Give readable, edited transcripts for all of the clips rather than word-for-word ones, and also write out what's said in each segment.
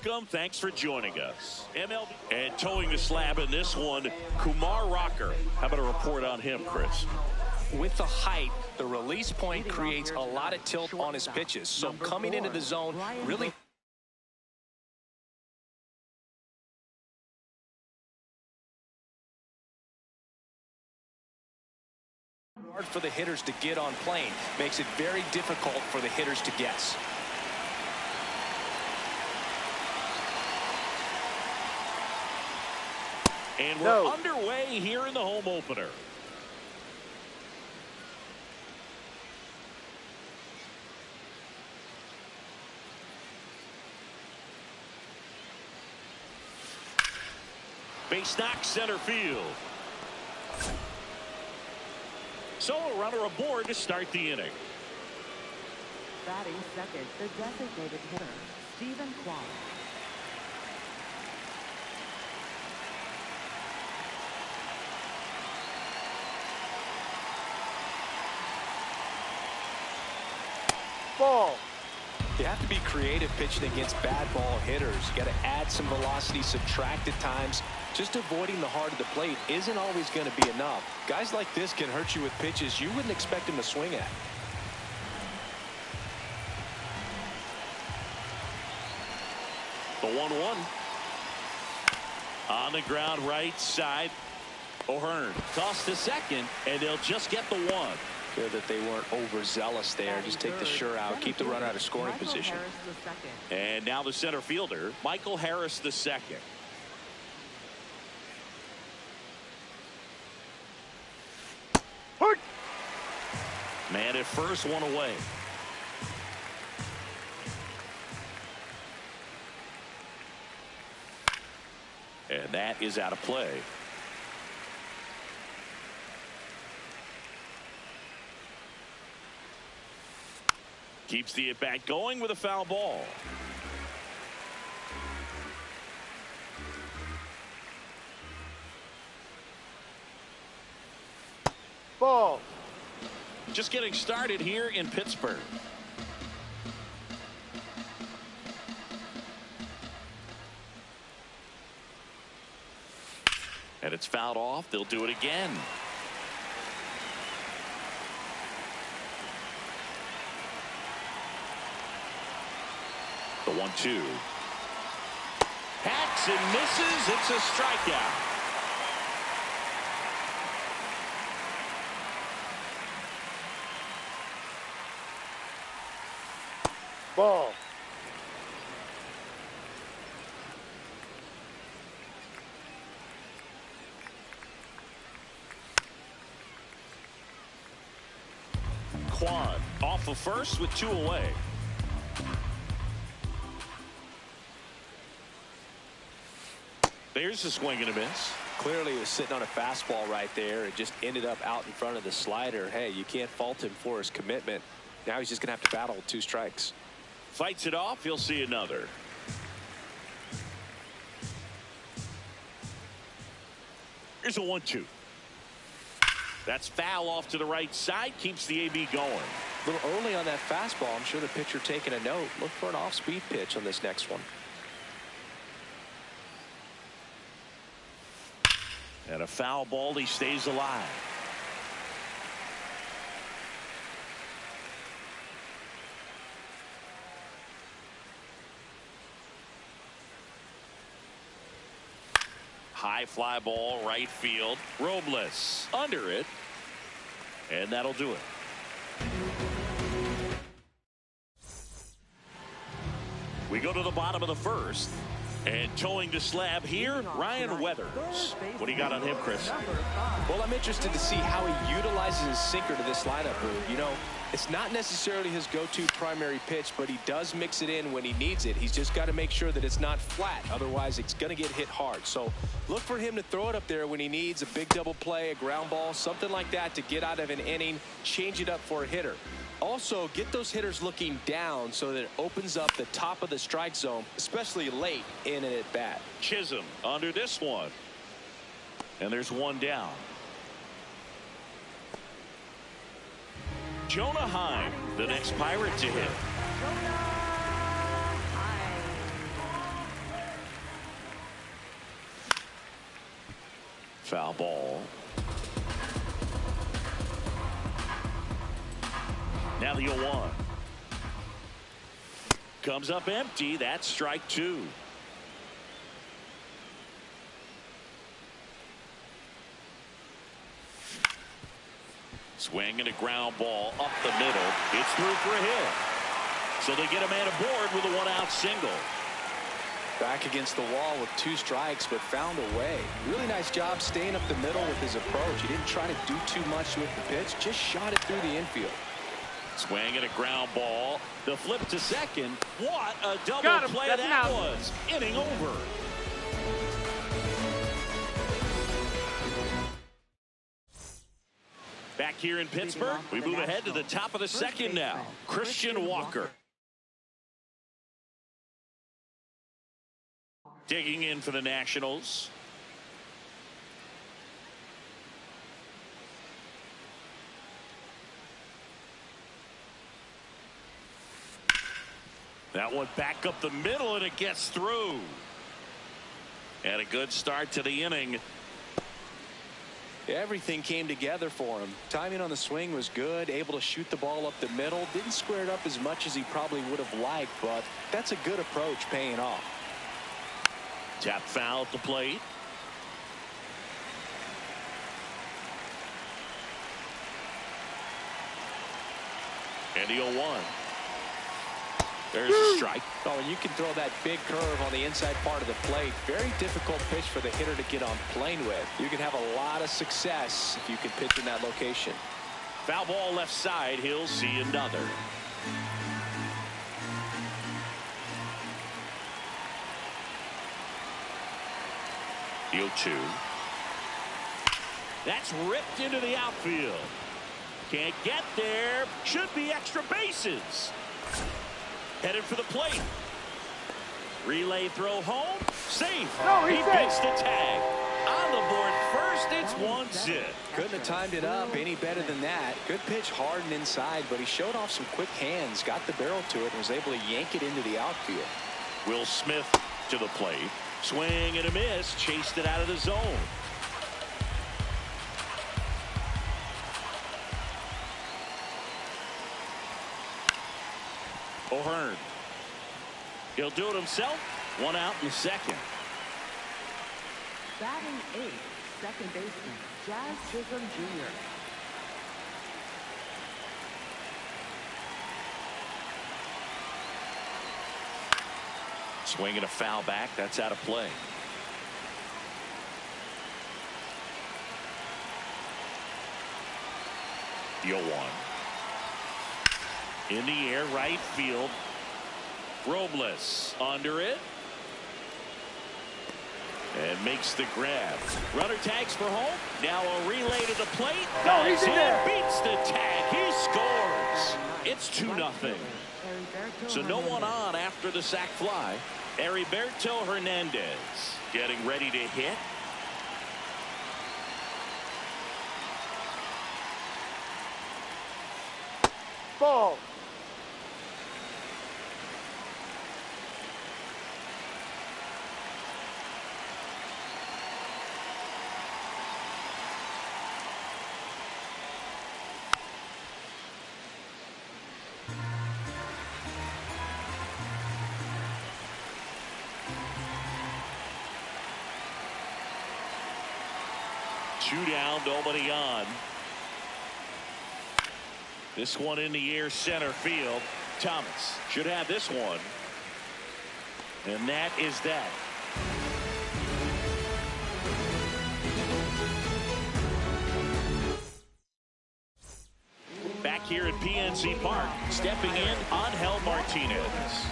welcome. Thanks for joining us. MLB and towing the slab in this one, Kumar Rocker. How about a report on him, Chris? With the height, the release point creates a lot of tilt on his pitches. So coming into the zone, really hard for the hitters to get on plane. Makes it very difficult for the hitters to guess. And we're underway here in the home opener. Base knock center field. So a runner aboard to start the inning. Batting second, the designated hitter, Stephen Kwan. Ball. You have to be creative pitching against bad ball hitters. You got to add some velocity, subtract at times. Just avoiding the heart of the plate isn't always going to be enough. Guys like this can hurt you with pitches you wouldn't expect them to swing at. The 1-1. On the ground right side. O'Hearn toss to second, and they'll just get the one. Good that they weren't overzealous there. Just take the sure out, keep the runner out of scoring position. And now the center fielder, Michael Harris the second. Man at first, one away. And that is out of play. Keeps the at-bat going with a foul ball. Ball. Just getting started here in Pittsburgh. And it's fouled off. They'll do it again. The 1-2. Hacks and misses. It's a strikeout. Ball. Quan off of first with 2 away. There's a swing and a miss. Clearly he was sitting on a fastball right there. It just ended up out in front of the slider. Hey, you can't fault him for his commitment. Now he's just going to have to battle with 2 strikes. Fights it off. He'll see another. Here's a 1-2. That's foul off to the right side. Keeps the AB going. A little early on that fastball. I'm sure the pitcher taking a note. Look for an off-speed pitch on this next one. And a foul ball. He stays alive. High fly ball, right field. Robles under it. And that'll do it. We go to the bottom of the first. And towing the slab here, Ryan Weathers. What do you got on him, Chris? Well, I'm interested to see how he utilizes his sinker to this lineup move. You know, it's not necessarily his go-to primary pitch, but he does mix it in when he needs it. He's just got to make sure that it's not flat. Otherwise, it's going to get hit hard. So look for him to throw it up there when he needs a big double play, a ground ball, something like that to get out of an inning, change it up for a hitter. Also, get those hitters looking down so that it opens up the top of the strike zone, especially late in an at-bat. Chisholm under this one. And there's one down. Jonah Heim, the next Pirate to hit. Foul ball. Now the 0-1. Comes up empty. That's strike two. Swing and a ground ball up the middle. It's through for a hit. So they get a man aboard with a one-out single. Back against the wall with 2 strikes, but found a way. Really nice job staying up the middle with his approach. He didn't try to do too much with the pitch, just shot it through the infield. Swing and a ground ball. The flip to second. What a double play that was. Inning over. Back here in Pittsburgh, we move ahead to the top of the second now. Christian Walker. Digging in for the Nationals. That one back up the middle, and it gets through. And a good start to the inning. Everything came together for him. Timing on the swing was good, able to shoot the ball up the middle. Didn't square it up as much as he probably would have liked, but that's a good approach paying off. Tap foul at the plate. And the 0-1. There's a strike. Oh, and you can throw that big curve on the inside part of the plate. Very difficult pitch for the hitter to get on plane with. You can have a lot of success if you can pitch in that location. Foul ball left side. He'll see another. The 0-2. That's ripped into the outfield. Can't get there. Should be extra bases. Headed for the plate. Relay throw home. Safe. No, he safe. beats the tag. On the board first. It's 1-0. Couldn't have timed it up any better than that. Good pitch hard and inside, but he showed off some quick hands, got the barrel to it, and was able to yank it into the outfield. Will Smith to the plate. Swing and a miss. Chased it out of the zone. O'Hearn. He'll do it himself. One out in the second. Batting 8th, second baseman, Jazz Chisholm Jr. Swing and a foul back. That's out of play. The 0-1. In the air, right field. Robles under it. And makes the grab. Runner tags for home. Now a relay to the plate. No, he's in there. Beats the tag. He scores. It's 2-0. So no one on after the sac fly. Heriberto Hernandez getting ready to hit. Ball. Two down, nobody on. This one in the air, center field. Thomas should have this one. And that is that. Back here at PNC Park, stepping in, Angel Martinez.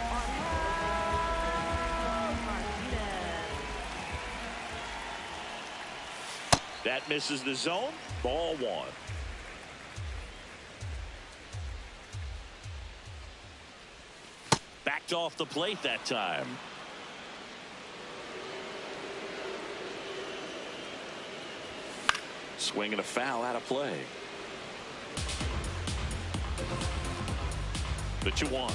That misses the zone. Ball one. Backed off the plate that time. Swing and a foul out of play. The 2-1.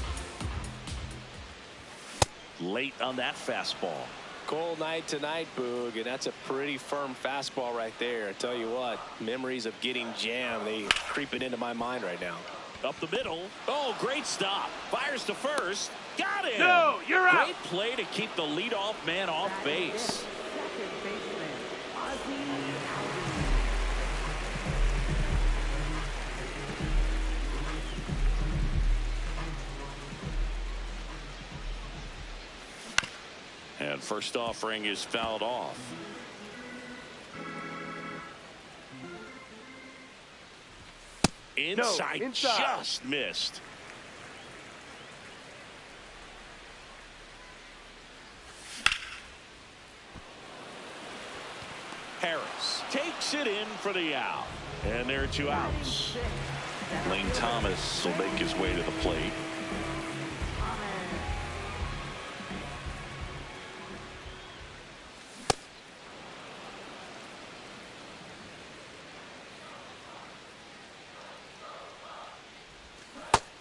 Late on that fastball. Cold night tonight, Boog, and that's a pretty firm fastball right there. I tell you what, memories of getting jammed, they creeping into my mind right now. Up the middle. Oh, great stop. Fires to first. Got him. No, you're out. Great play to keep the leadoff man off base. Second baseman, Ozzie. And first offering is fouled off. Inside, just missed. Harris takes it in for the out. And there are 2 outs. Lane Thomas will make his way to the plate.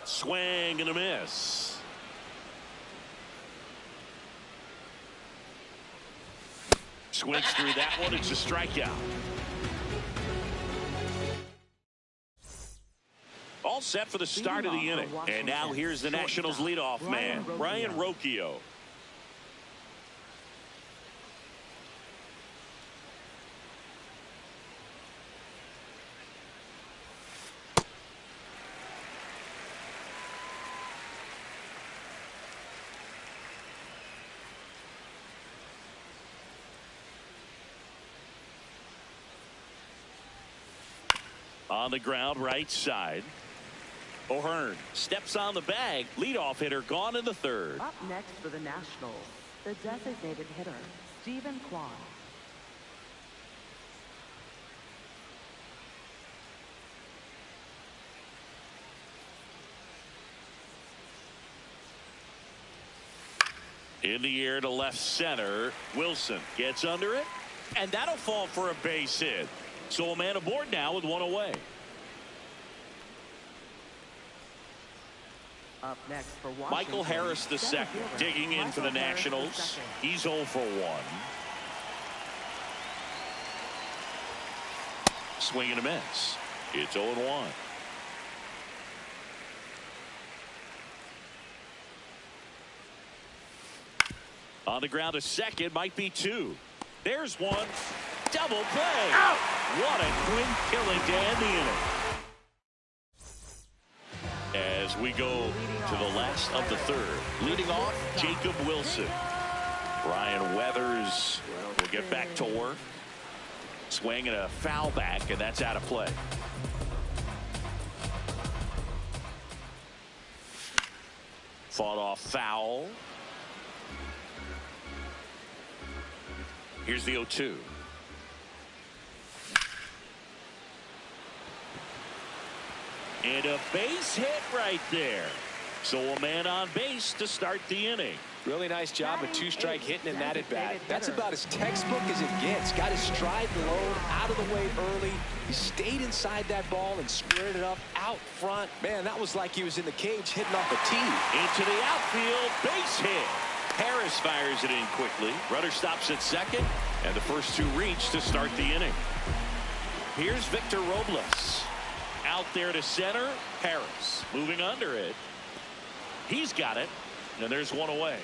Swing and a miss. Swings through that one. It's a strikeout. All set for the start of the inning. And now here's the Nationals leadoff man, Ryan Rocchio. On the ground, right side. O'Hearn steps on the bag. Leadoff hitter gone in the third. Up next for the Nationals, the designated hitter, Stephen Kwan. In the air to left center. Wilson gets under it, and that'll fall for a base hit. So a man aboard now with 1 away. Up next for Washington, Michael Harris the second, digging in for the Nationals. He's 0 for 1. Swing and a miss. It's 0-1. On the ground to second, might be 2. There's 1. Double play. Out. What a quick killing to end the inning. As we go to the last of the third. Leading off, Jacob Wilson. Ryan Weathers will get back to work. Swing and a foul back, and that's out of play. Fought off foul. Here's the 0-2. And a base hit right there. So a man on base to start the inning. Really nice job of 2-strike hitting in that at bat. That's about as textbook as it gets. Got his stride low, out of the way early. He stayed inside that ball and squared it up out front. Man, that was like he was in the cage hitting off a tee. Into the outfield, base hit. Harris fires it in quickly. Runner stops at second, and the first 2 reach to start the inning. Here's Victor Robles. Out there to center. Harris moving under it. He's got it, and there's 1 away.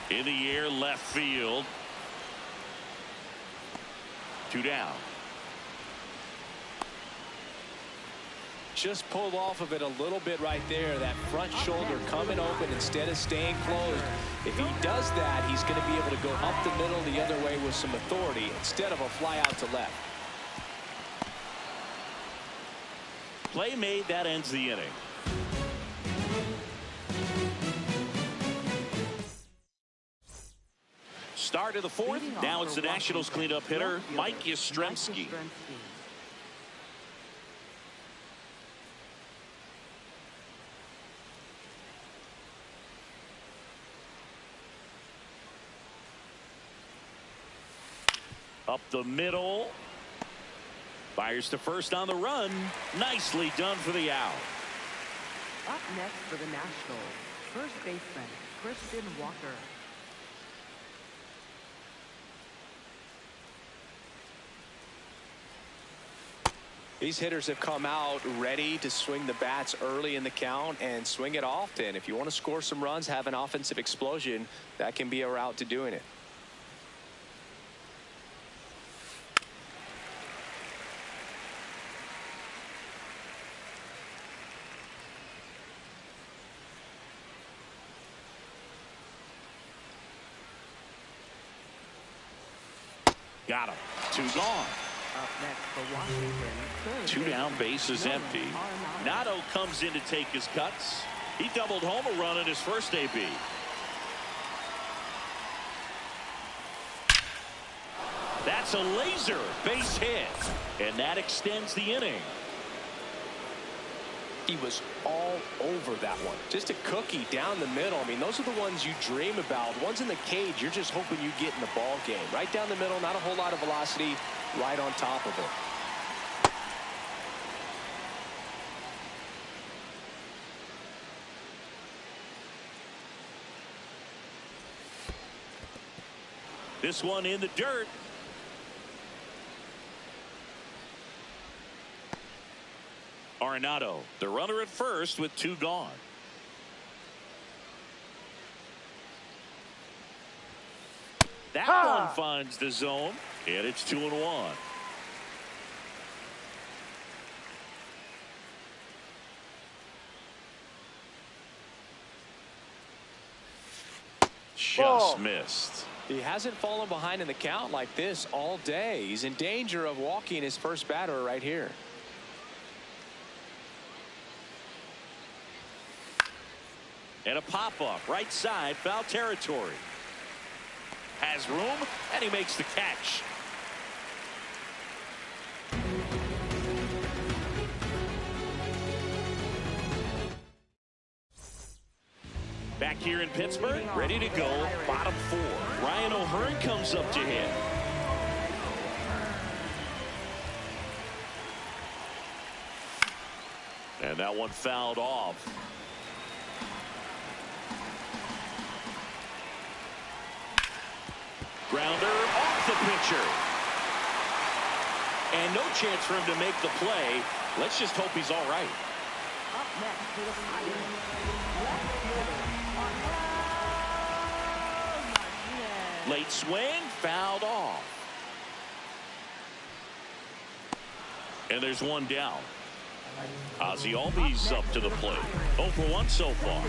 In the air, left field. 2 down. Just pulled off of it a little bit right there. That front shoulder coming open instead of staying closed. If he does that, he's going to be able to go up the middle the other way with some authority instead of a fly out to left. Play made, that ends the inning. Start of the fourth. Now it's the Nationals cleanup hitter, Mike Yastrzemski. Up the middle. Fires to first on the run. Nicely done for the out. Up next for the Nationals, first baseman, Christian Walker. These hitters have come out ready to swing the bats early in the count and swing it often. If you want to score some runs, have an offensive explosion, that can be a route to doing it. Got him. 2 gone. Up next for Washington, Two down, bases empty. Nato comes in to take his cuts. He doubled home a run in his first AB. That's a laser base hit, and that extends the inning. He was all over that one. Just a cookie down the middle. I mean, those are the ones you dream about. Ones in the cage, you're just hoping you get in the ball game. Right down the middle, not a whole lot of velocity, right on top of it. This one in the dirt. Arenado, the runner at first with 2 gone. That one finds the zone, and it's 2-1. Just missed. He hasn't fallen behind in the count like this all day. He's in danger of walking his first batter right here. And a pop-up right side, foul territory. Has room, and he makes the catch. Back here in Pittsburgh, ready to go, bottom 4. Ryan O'Hearn comes up to hit. And that one fouled off. Grounder off the pitcher. And no chance for him to make the play. Let's just hope he's all right. Up next for the Pirates, Late swing, fouled off. And there's one down. Ozzie Albies up to the plate. 0 for 1 so far.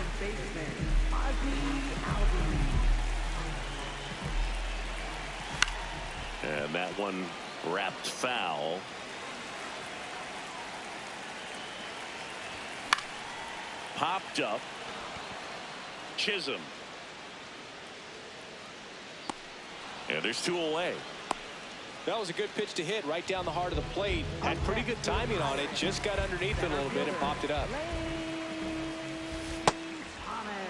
And that one wrapped foul. Popped up. Chisholm. And there's 2 away. That was a good pitch to hit right down the heart of the plate. Had pretty good timing on it. Just got underneath it a little bit and popped it up.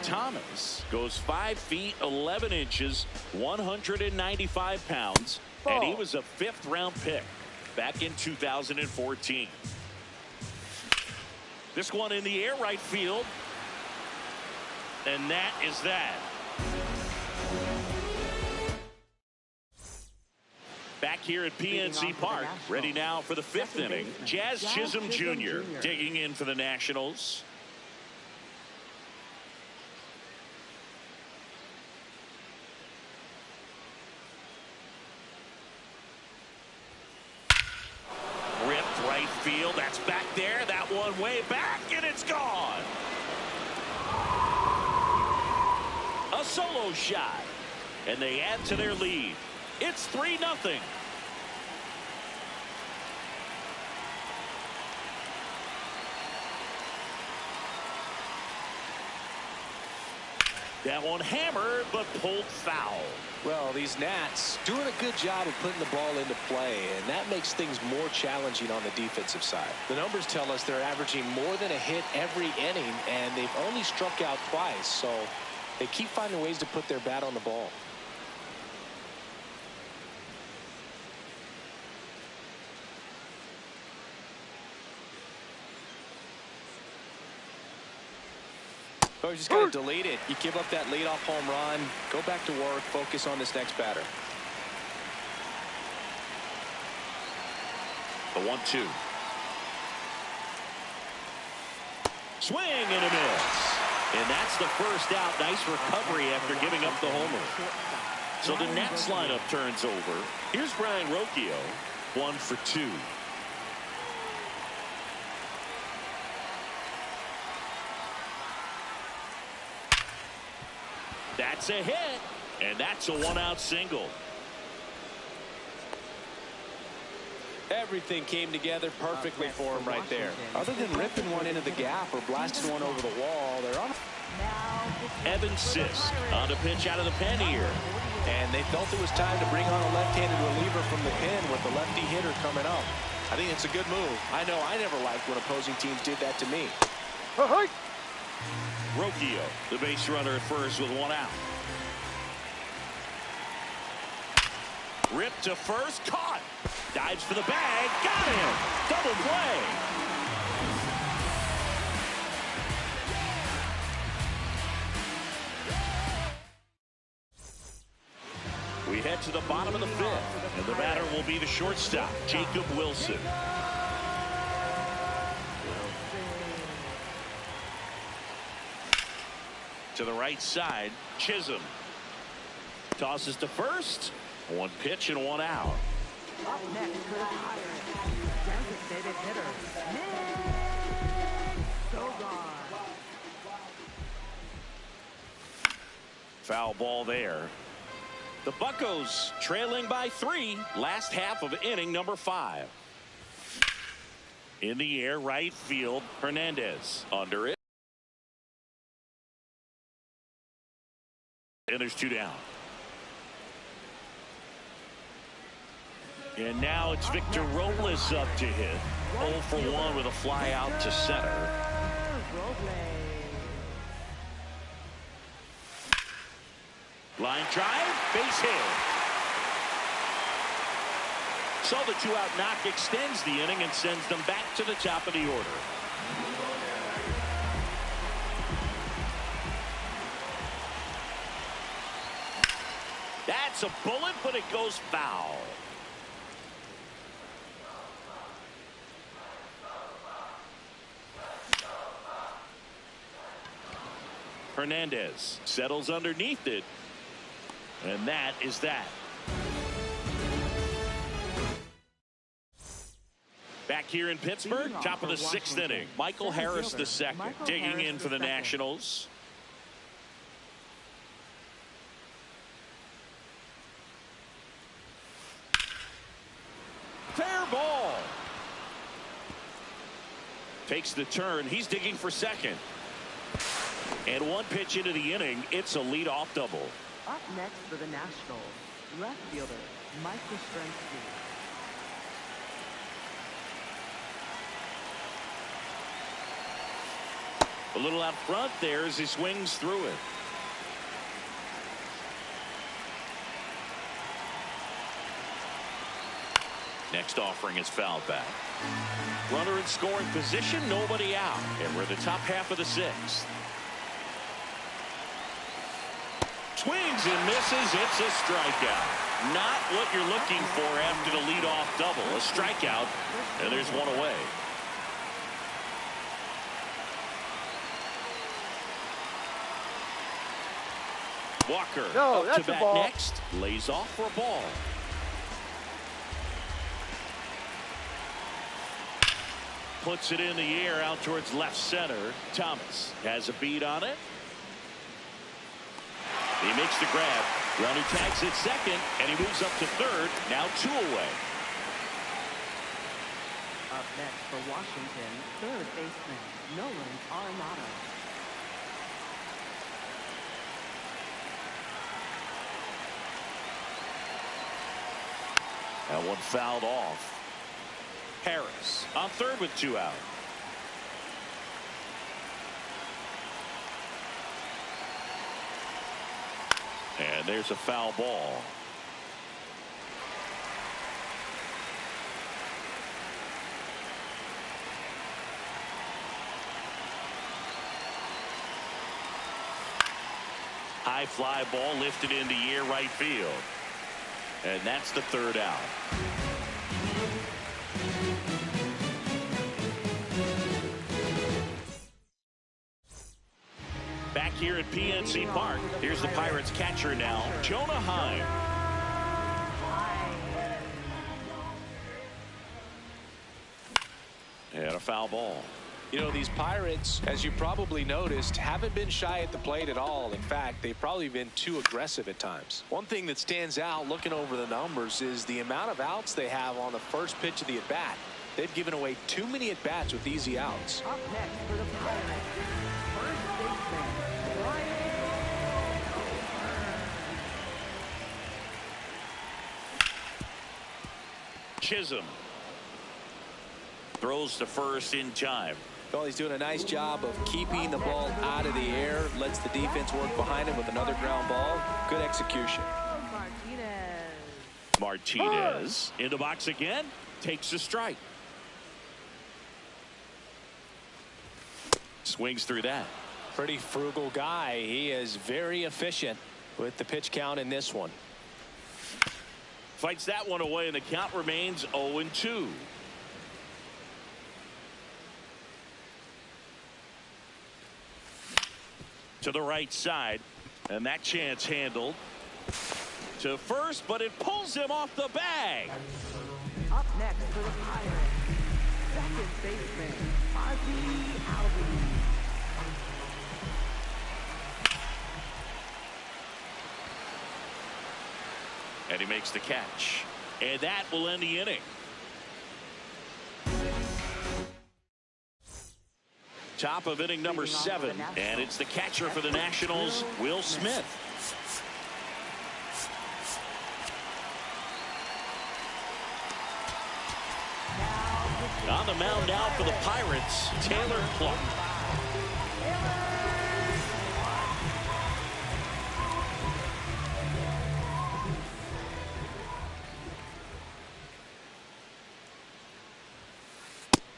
Thomas goes 5 feet 11 inches, 195 pounds, and he was a 5th round pick back in 2014. This one in the air right field, and that is that. Back here at PNC Park, ready now for the 5th inning. Jazz Chisholm Jr. digging in for the Nationals. Ripped right field. That's back there. That one way back, and it's gone. A solo shot, and they add to their lead. It's 3-0. That one hammered, but pulled foul. Well, these Nats doing a good job of putting the ball into play, and that makes things more challenging on the defensive side. The numbers tell us they're averaging more than a hit every inning, and they've only struck out twice, so they keep finding ways to put their bat on the ball. Oh, you just got to delete it. You give up that leadoff home run, go back to work, focus on this next batter. The 1-2. Swing and a miss. And that's the first out. Nice recovery after giving up the homer. So the Nats lineup turns over. Here's Brian Rocchio, 1 for 2. That's a hit, and that's a 1-out single. Everything came together perfectly for him right there. Other than ripping one into the gap or blasting one over the wall, they're on. Evan Sisk on the pitch out of the pen here. And they felt it was time to bring on a left-handed reliever from the pen with the lefty hitter coming up. I think it's a good move. I know I never liked when opposing teams did that to me. Rocchio, the base runner at first with 1 out. Ripped to first, caught. Dives for the bag, got him. Double play. We head to the bottom of the 5th, and the batter will be the shortstop, Jacob Wilson. To the right side, Chisholm. Tosses to first. 1 pitch and 1 out. Up next, designated hitter. So gone. Foul ball there. The Buccos trailing by 3. Last half of inning number 5. In the air, right field, Hernandez under it. And there's 2 down. And now it's Victor Robles up to hit. 0 for 1 with a fly out to center. Line drive, base hit. So the 2-out knock extends the inning and sends them back to the top of the order. That's a bullet, but it goes foul. Hernandez settles underneath it. And that is that. Back here in Pittsburgh, top of the 6th inning. Michael Harris II digging in for the Nationals. Fair ball. Takes the turn. He's digging for second. And 1 pitch into the inning, it's a leadoff double. Up next for the Nationals, left fielder Mike Yastrzemski. A little out front there as he swings through it. Next offering is fouled back. Runner in scoring position, nobody out. And we're the top half of the 6th. Swings and misses. It's a strikeout. Not what you're looking for after the leadoff double. A strikeout, and there's 1 away. Walker up to bat next. Lays off for a ball. Puts it in the air out towards left center. Thomas has a beat on it. He makes the grab. Runner tags at second, and he moves up to third. Now 2 away. Up next for Washington, third baseman Nolan Arenado. That one fouled off. Harris on third with 2 out. And there's a foul ball. High fly ball lifted in the air right field. And that's the third out. Back here at PNC Park, here's the Pirates catcher now, Jonah Heim. And a foul ball. You know, these Pirates, as you probably noticed, haven't been shy at the plate at all. In fact, they've probably been too aggressive at times. One thing that stands out looking over the numbers is the amount of outs they have on the first pitch of the at-bat. They've given away too many at-bats with easy outs. Up next for the Pirates, first baseman, Chisholm throws to first in time. Well, he's doing a nice job of keeping the ball out of the air, lets the defense work behind him with another ground ball. Good execution. Martinez in the box again, takes a strike. Swings through that. Pretty frugal guy. He is very efficient with the pitch count in this one. Fights that one away, and the count remains 0-2. To the right side, and that chance handled to first, but it pulls him off the bag. Up next for the Pirates, second baseman, Ozzie. And he makes the catch, and that will end the inning. Top of inning number 7, and it's the catcher for the Nationals, Will Smith. On the mound now for the Pirates, Taylor Clark.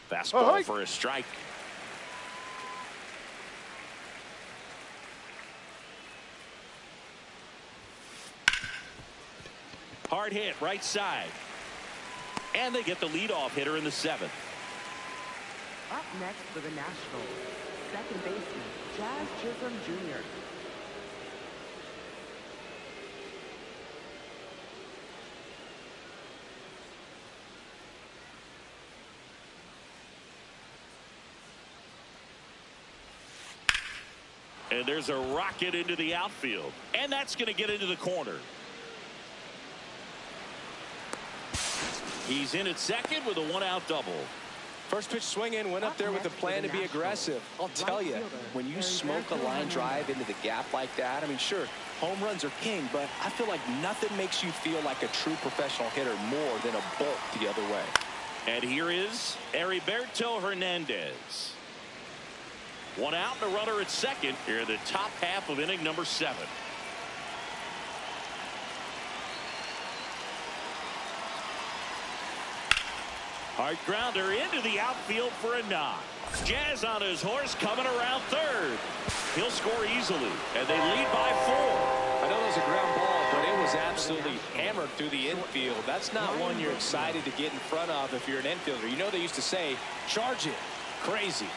Fastball for a strike. Hard hit right side. And they get the leadoff hitter in the 7th. Up next for the Nationals, second baseman, Jazz Chisholm Jr. And there's a rocket into the outfield. And that's going to get into the corner. He's in at second with a 1-out double. First pitch swing in, went up there with a plan to be aggressive. I'll tell you, when you smoke a line drive into the gap like that, I mean, sure, home runs are king, but I feel like nothing makes you feel like a true professional hitter more than a bolt the other way. And here is Heriberto Hernandez. 1 out and a runner at second here in the top half of inning number 7. Hard grounder into the outfield for a knock. Jazz on his horse coming around third. He'll score easily, and they lead by 4. I know it was a ground ball, but it was absolutely hammered through the infield. That's not one you're excited to get in front of if you're an infielder. You know they used to say, charge it. Crazy.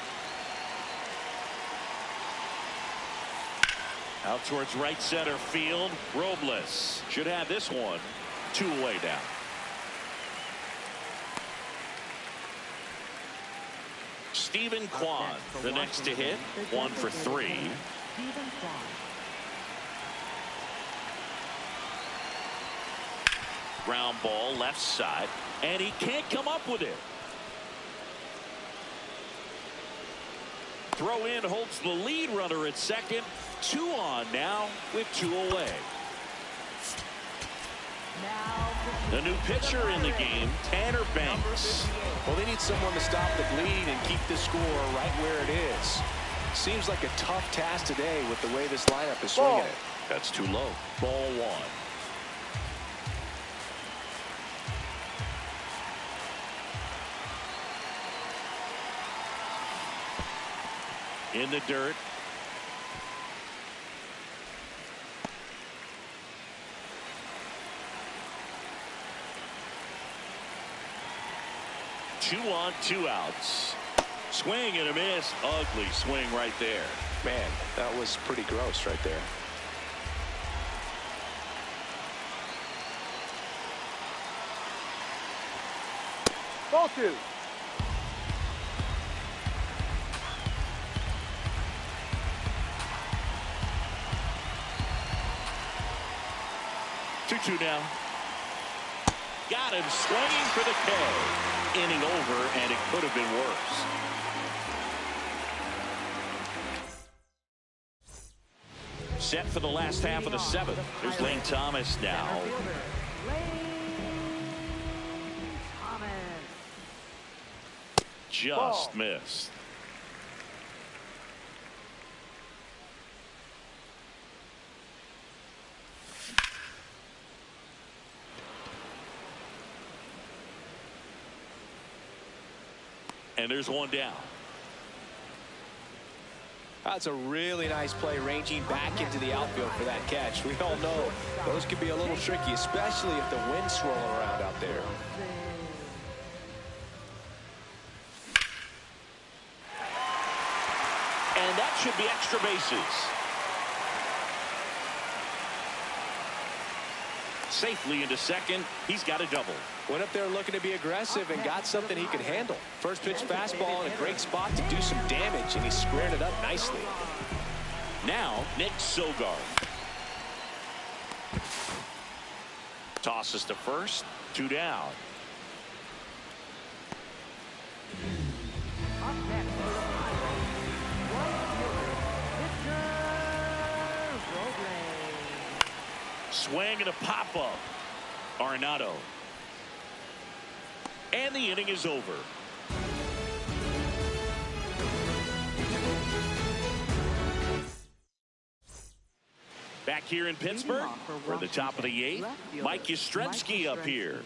Out towards right center field. Robles should have this one 2 away now. Stephen Kwan, the next to hit, 1 for 3. Ground ball left side, and he can't come up with it. Throw in holds the lead runner at second. 2 on now with 2 away. The new pitcher in the game, Tanner Banks. Well, they need someone to stop the bleed and keep the score right where it is. Seems like a tough task today with the way this lineup is swinging it. That's too low. Ball 1. In the dirt. 2 on, 2 outs. Swing and a miss. Ugly swing right there. Man, that was pretty gross right there. Ball 2. Two now. Got him swinging for the K. Inning over, and it could have been worse. Set for the last half of the 7th. There's Lane Thomas now. Just missed. And there's one down. That's a really nice play, ranging back into the outfield for that catch. We all know those could be a little tricky, especially if the wind's swirling around out there. And that should be extra bases. Safely into second. He's got a double. Went up there looking to be aggressive and got something he could handle. First pitch fastball in a great spot to do some damage, and he squared it up nicely. Now, Nick Sogard. Tosses to first. 2 down. Up next for the Pirates, right fielder, Victor Robles. Swing and a pop-up. Arenado. And the inning is over. Back here in Pittsburgh, for the top of the 8th, Mike Yastrzemski up here.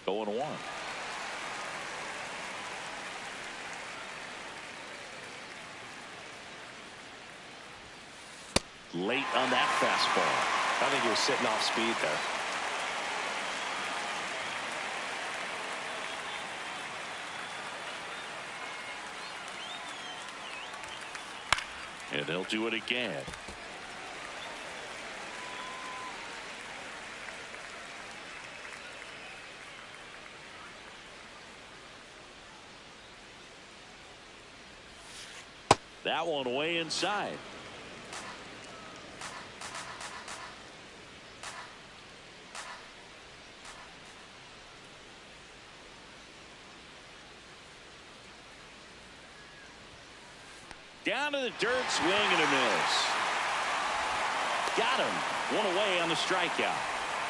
Going 1. Late on that fastball. I think he was sitting off speed there. And they'll do it again. That one way inside. Down to the dirt, swing and a miss. Got him. One away on the strikeout.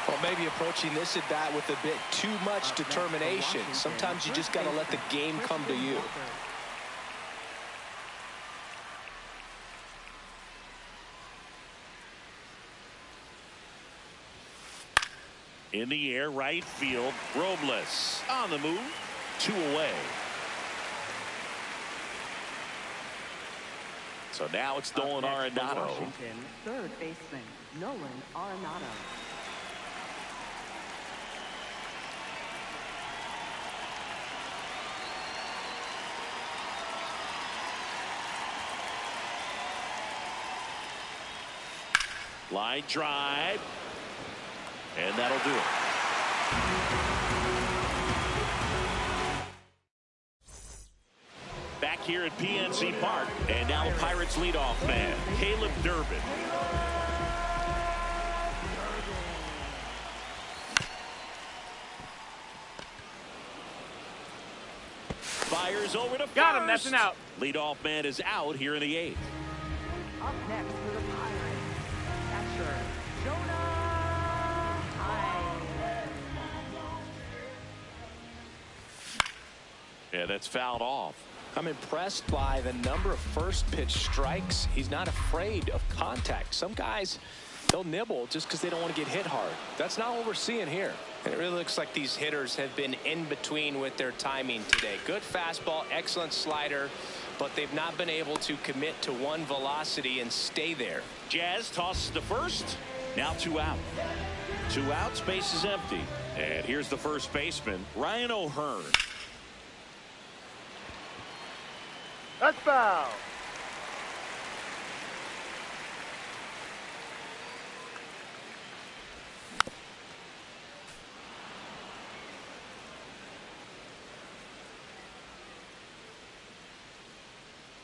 Well, maybe approaching this at bat with a bit too much determination. Sometimes you just got to let the game come to you. In the air, right field. Robles on the move. 2 away. So now it's Nolan Arenado. Washington, third baseman, Nolan Arenado. Line drive. And that'll do it. Back here at PNC Park, and now the Pirates leadoff man, Caleb Durbin. Fires over to first. Got him, that's an out. Leadoff man is out here in the 8th. Up next for the Pirates, catcher Jonah Hines. Yeah, that's fouled off. I'm impressed by the number of first pitch strikes. He's not afraid of contact. Some guys, they'll nibble just because they don't want to get hit hard. That's not what we're seeing here. And it really looks like these hitters have been in between with their timing today. Good fastball, excellent slider, but they've not been able to commit to one velocity and stay there. Jazz tosses to first. Now 2 out. 2 outs, base is empty. And here's the first baseman, Ryan O'Hearn. That's foul.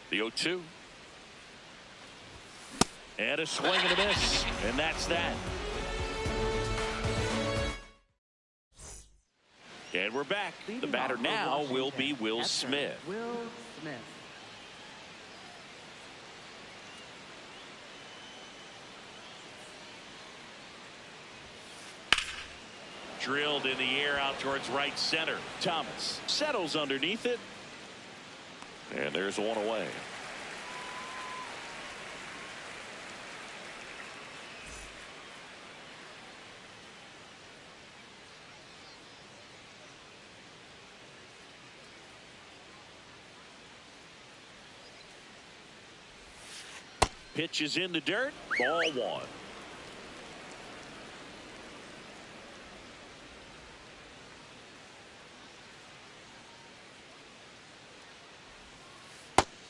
The 0-2. And a swing and a miss. And that's that. And we're back. The batter now will be Will Smith. Will Smith. Drilled in the air out towards right center. Thomas settles underneath it. And there's one away. Pitch is in the dirt. Ball 1.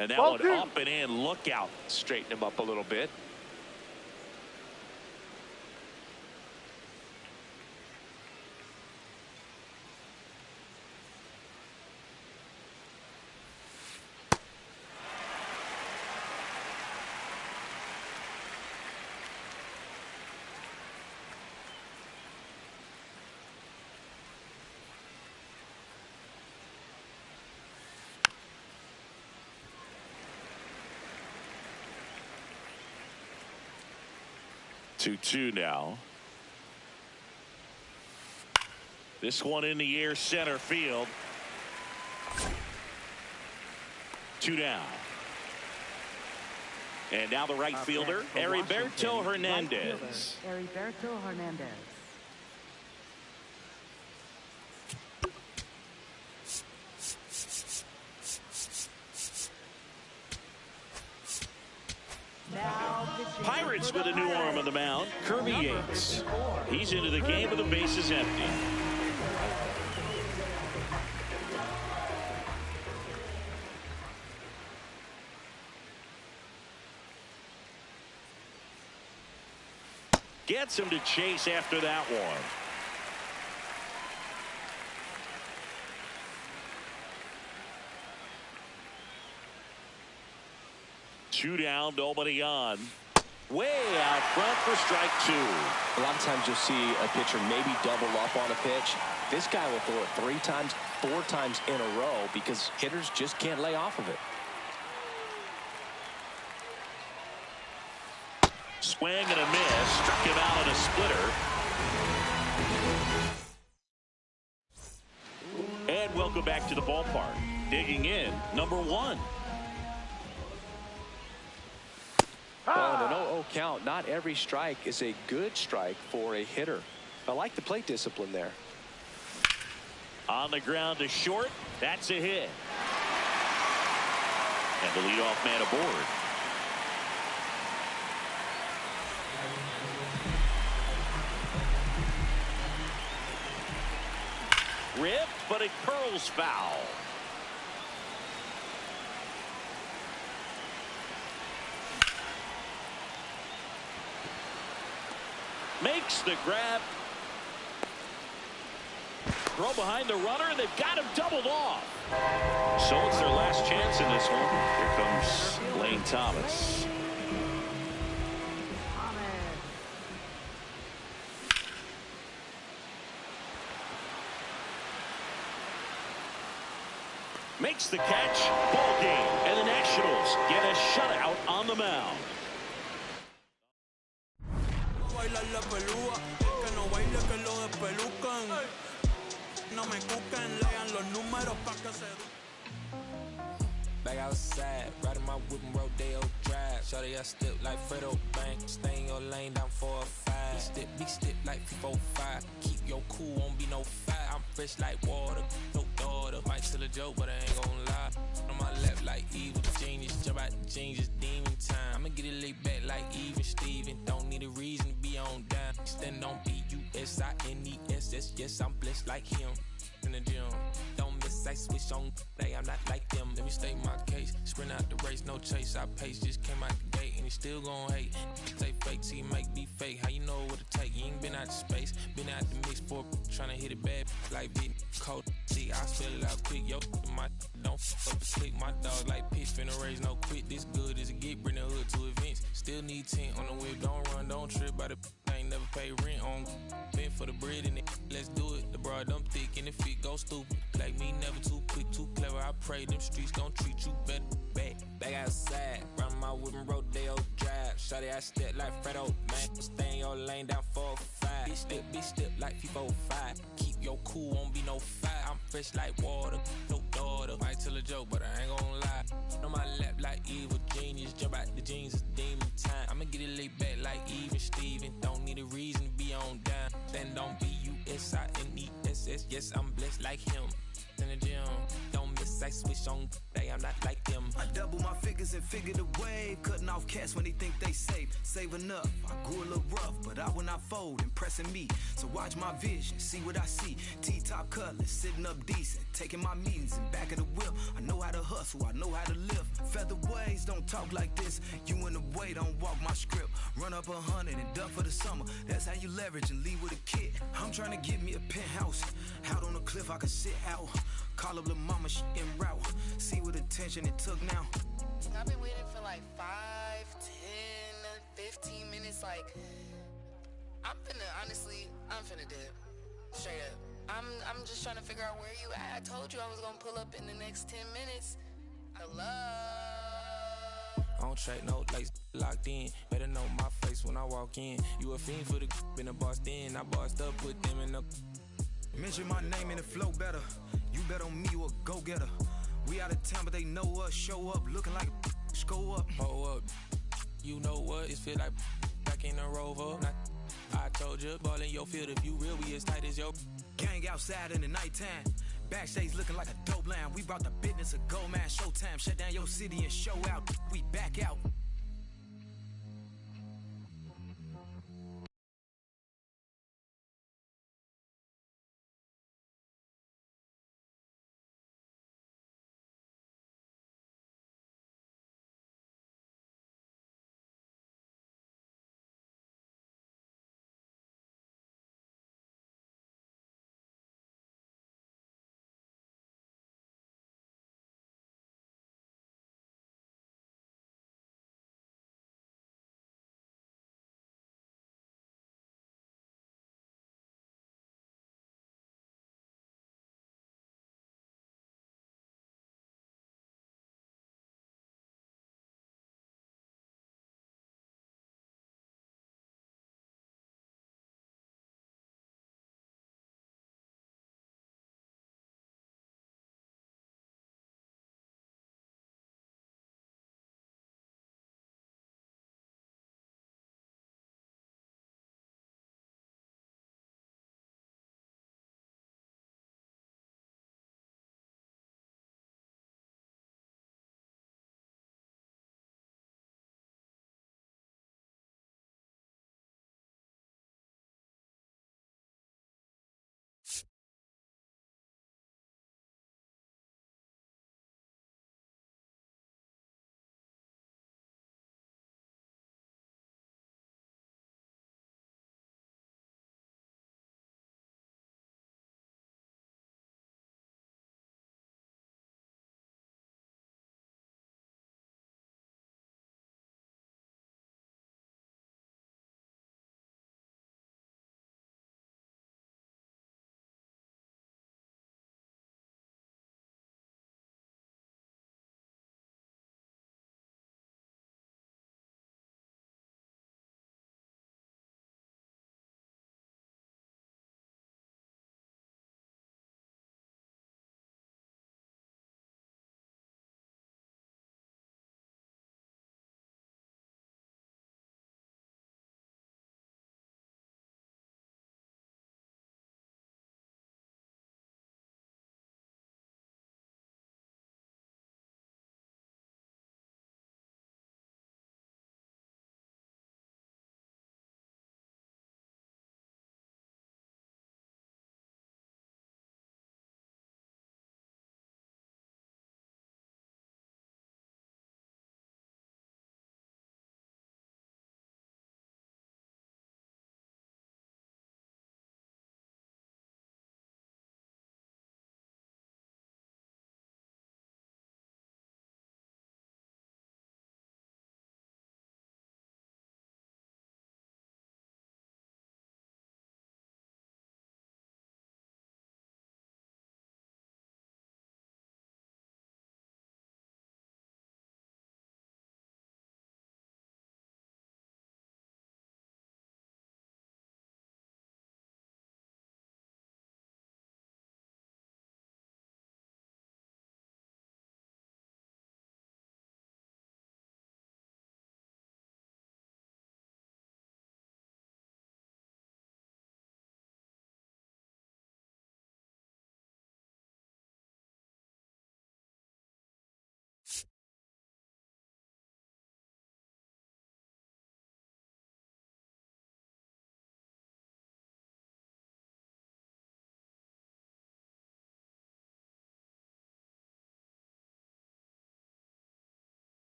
And that one up and in. Look out. Straighten him up a little bit. Two now. This one in the air, center field. 2 down. And now the right fielder, Heriberto Hernandez. Heriberto Hernandez. Pirates with a new arm on the mound, Kirby Yates. He's into the game with the bases empty. Gets him to chase after that one. Two down, nobody on. Way out front for strike 2. A lot of times you'll see a pitcher maybe double up on a pitch. This guy will throw it 3 times, 4 times in a row because hitters just can't lay off of it. Swing and a miss. Struck him out on a splitter. And welcome back to the ballpark. Digging in, number 1. Well, in an 0-0 count, not every strike is a good strike for a hitter. I like the plate discipline there. On the ground to short. That's a hit. And the leadoff man aboard. Ripped, but it curls foul. Makes the grab. Throw behind the runner, and they've got him doubled off. So it's their last chance in this one. Here comes Lane Thomas. Makes the catch. Ball game. And the Nationals get a shutout on the mound. La pelúa, que no baile, que lo despelucan. No me cuquen, lean los números pa' que se back outside, riding my whip and Rodeo Drive. Shawty, I step like Fredo Bank. Stay in your lane down 4 or 5. Big step like 4-5. Keep your cool, won't be no fight. I'm fresh like water, no daughter. daughter. Might tell a joke, but I ain't gon' lie. On my left like evil genius, jump out the jeans, just demon time. I'ma get it laid back like even Steven. Don't need a reason to be on down. Stand on BUSINESS, yes, I'm blessed like him. In the gym, don't miss, I switch on, hey, I'm not like them. Let me state my case, sprint out the race, no chase. I pace, just came out the gate, and he still gon' hate. Say fake till you make me fake, how you know what to take? You ain't been out the space, been out the mix for tryna hit it bad, like big cold. See, I spell it out quick, yo, my don't fuck up the click. My dog like pitch, finna raise no quit. This good as it get, bring the hood to events. Still need tint on the whip, don't run, don't trip by the I ain't never pay rent on. Been for the bread and it, let's do it. The broad dumb thick and the feet go stupid. Like me, never too quick, too clever. I pray them streets gon' treat you better. Back outside, run my whip and Rodeo Drive. Shawty, I step like Fredo, man. Stay in your lane down 4-5. Bitch step like FIFA 5. Keep your cool, won't be no fire. I'm fresh like water, no daughter. Might tell a joke, but I ain't gon' lie. On my lap like evil genius, jump out the jeans, it's demon time. I'ma get it laid back like even Steven. Don't need a reason to be on down. Stand on BUSINESS, yes, I'm blessed like him. In the gym, don't miss, I switch on, hey, I'm not like them. I double my figures and figure the wave, cutting off cats when they think they safe. Saving up, I grew a little rough, but I will not fold, impressing me. So watch my vision, see what I see. T-top cutlass, sitting up decent, taking my meetings in back of the whip. I know how to hustle, I know how to live. Featherweights don't talk like this. You in the way, don't walk my script. Run up 100 and duck for the summer. That's how you leverage and leave with a kid. I'm trying to get me a penthouse, out on the cliff I can sit out. Call up little mama, she en route. See what attention it took now. I've been waiting for like 5, 10, 15 minutes. Like, I'm finna dip. Straight up. I'm just trying to figure out where you at. I told you I was gonna pull up in the next 10 minutes. Hello? On track, no lights locked in. Better know my face when I walk in. You a fiend for the in the boss then. I bossed up, put them in the. Mention my name and it flow better. You bet on me, you a go-getter. We out of town, but they know us. Show up, looking like a go up. Hold up. You know what? It feel like back in the Rover. I told you, ball in your field. If you real, we as tight as your. Gang outside in the nighttime. Backstage looking like a dope line. We brought the business of gold man. Showtime. Shut down your city and show out. We back out.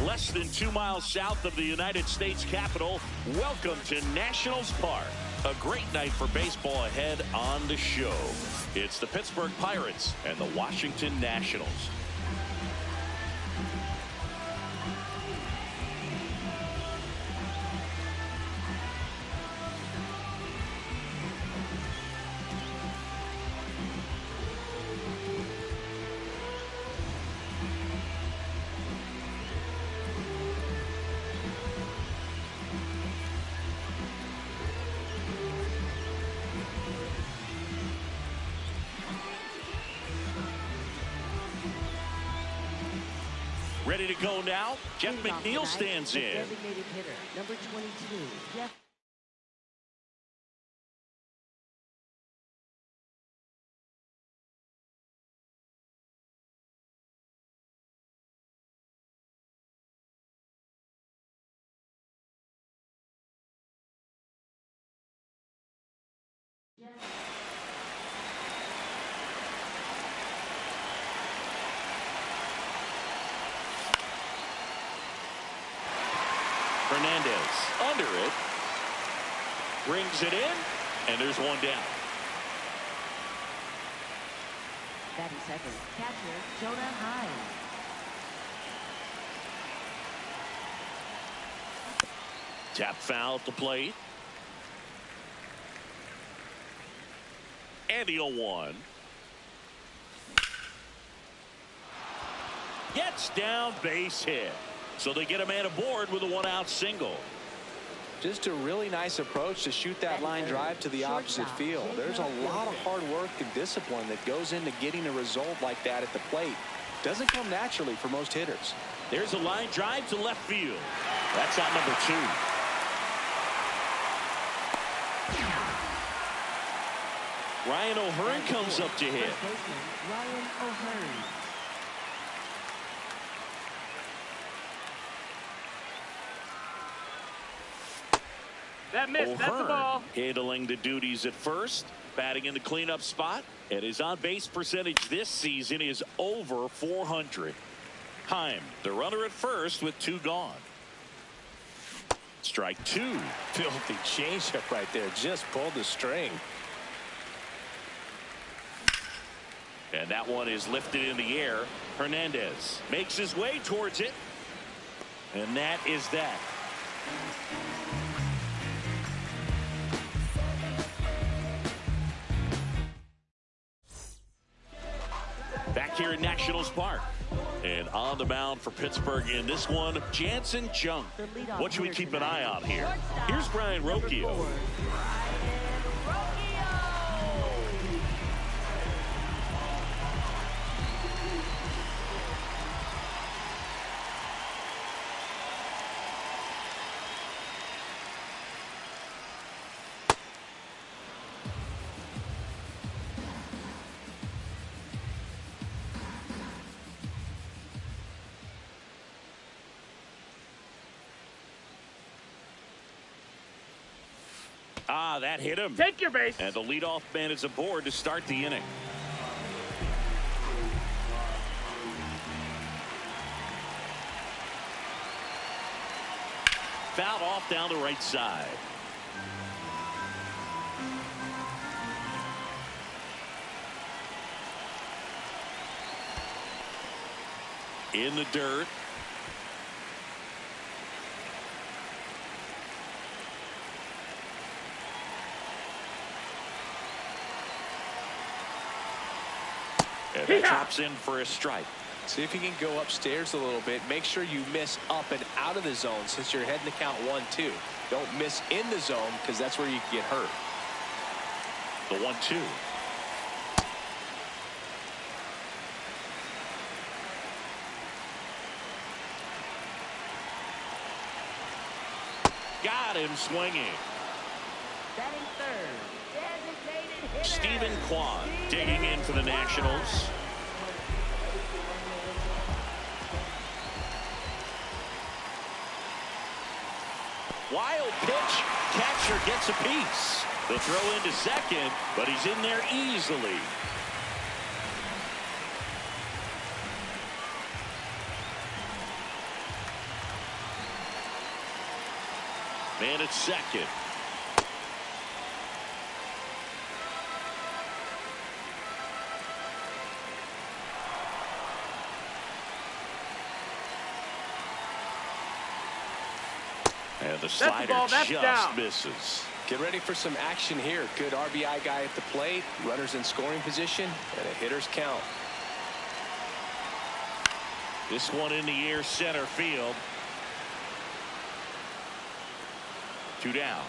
Less than 2 miles south of the United States Capitol, welcome to Nationals Park. A great night for baseball ahead on the show. It's the Pittsburgh Pirates and the Washington Nationals. Ready to go now. Jeff McNeil stands in. Designated hitter, number 22, Jeff. Hernandez under it. Brings it in. And there's one down. Batting second, catcher, Jonah Hines. Tap foul at the plate. And the 0-1. Gets down, base hit. So they get a man aboard with a 1-out single. Just a really nice approach to shoot that line drive to the opposite field. There's a lot of hard work and discipline that goes into getting a result like that at the plate. Doesn't come naturally for most hitters. There's a line drive to left field. That's out number 2. Ryan O'Hearn comes up to hit. Ryan O'Hearn. That missed. That's the ball. Handling the duties at first, batting in the cleanup spot, and his on-base percentage this season is over 400. Heim, the runner at first with 2 gone. Strike 2. Filthy changeup right there. Just pulled the string. And that one is lifted in the air. Hernandez makes his way towards it. And that is that. Back here at Nationals Park. And on the mound for Pittsburgh in this one, Jansen Junk. What should we keep an eye on here? Here's Brian Rocchio. That hit him. Take your base. And the leadoff man is aboard to start the inning. Fouled off down the right side. In the dirt. And that chops in for a strike. See if you can go upstairs a little bit. Make sure you miss up and out of the zone since you're heading to count 1-2. Don't miss in the zone because that's where you can get hurt. The 1-2. got him swinging. Batting third, designated hitter. Stephen Kwan digging in for the Nationals. Wild pitch. Catcher gets a piece. The throw into second, but he's in there easily. Man at second. And the slider just down. misses. Get ready for some action here. Good RBI guy at the plate. Runners in scoring position. And a hitter's count. This one in the air, center field. 2 down.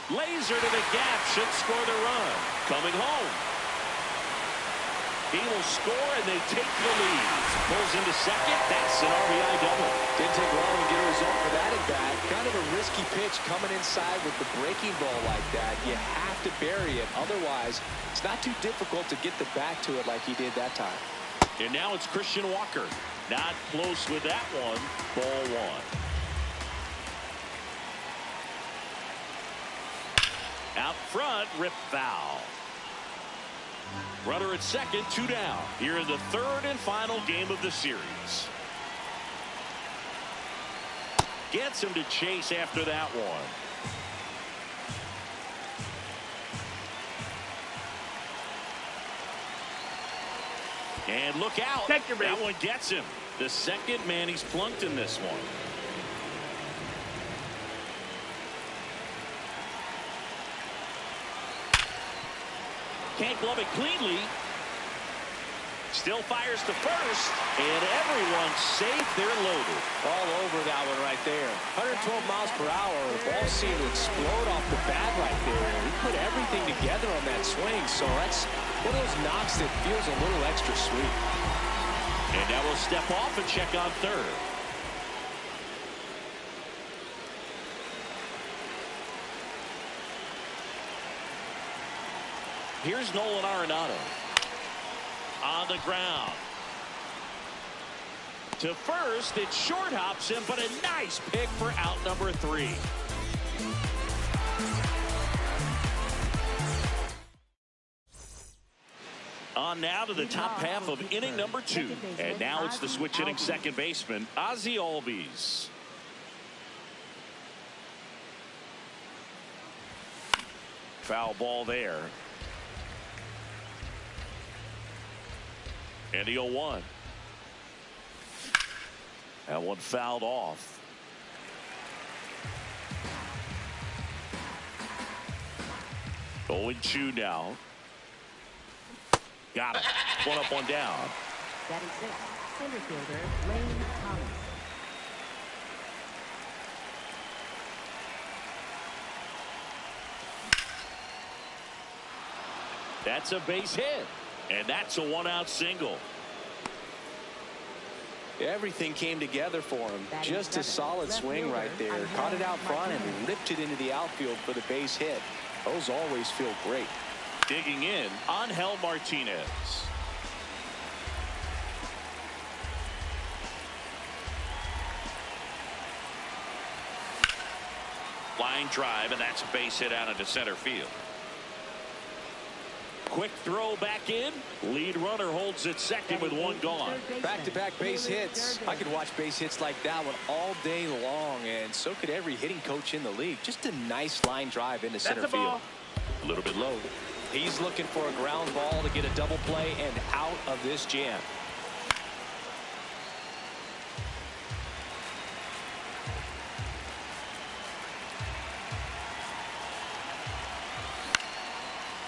Laser to the gap, should score the run. Coming home. He will score, and they take the lead. Pulls into second. That's an RBI double. Didn't take long to get a result for that at bat. Kind of a risky pitch coming inside with the breaking ball like that. You have to bury it. Otherwise, it's not too difficult to get the bat to it like he did that time. And now it's Christian Walker. Not close with that one. Ball 1. Out front, rip foul. Runner at second, 2 down. Here in the third and final game of the series. Gets him to chase after that one. And look out. Take your base. That one gets him. The second man he's plunked in this one. Can't glove it cleanly. Still fires to first. And everyone's safe. They're loaded. All over that one right there. 112 miles per hour. The ball seemed to explode off the bat right there. He put everything together on that swing. So that's one of those knocks that feels a little extra sweet. And now we'll step off and check on third. Here's Nolan Arenado. On the ground. To first, it short hops him, but a nice pick for out number 3. On now to the top half of inning number 2. And now it's the switch hitting second baseman, Ozzie Albies. Foul ball there. And the 0-1. That one fouled off. Going 2 now. Got him. 1 up, 1 down. Batting 6, center fielder Lane Thomas. That's a base hit. And that's a 1-out single. Everything came together for him. Just a solid swing right there. Caught it out front and ripped it into the outfield for the base hit. Those always feel great. Digging in, Angel Martinez. Line drive, and that's a base hit out into center field. Quick throw back in. Lead runner holds at second with 1 gone. Back-to-back base hits. I could watch base hits like that one all day long, and so could every hitting coach in the league. Just a nice line drive into center field. A little bit low. He's looking for a ground ball to get a double play and out of this jam.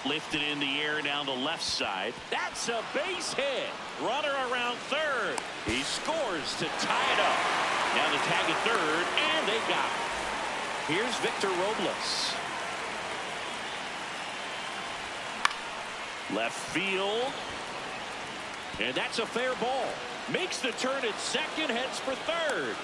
Lifted in the air down the left side. That's a base hit. Runner around third. He scores to tie it up. Now the tag at third, and they got it. Here's Victor Robles. Left field. And that's a fair ball. Makes the turn at second, heads for third.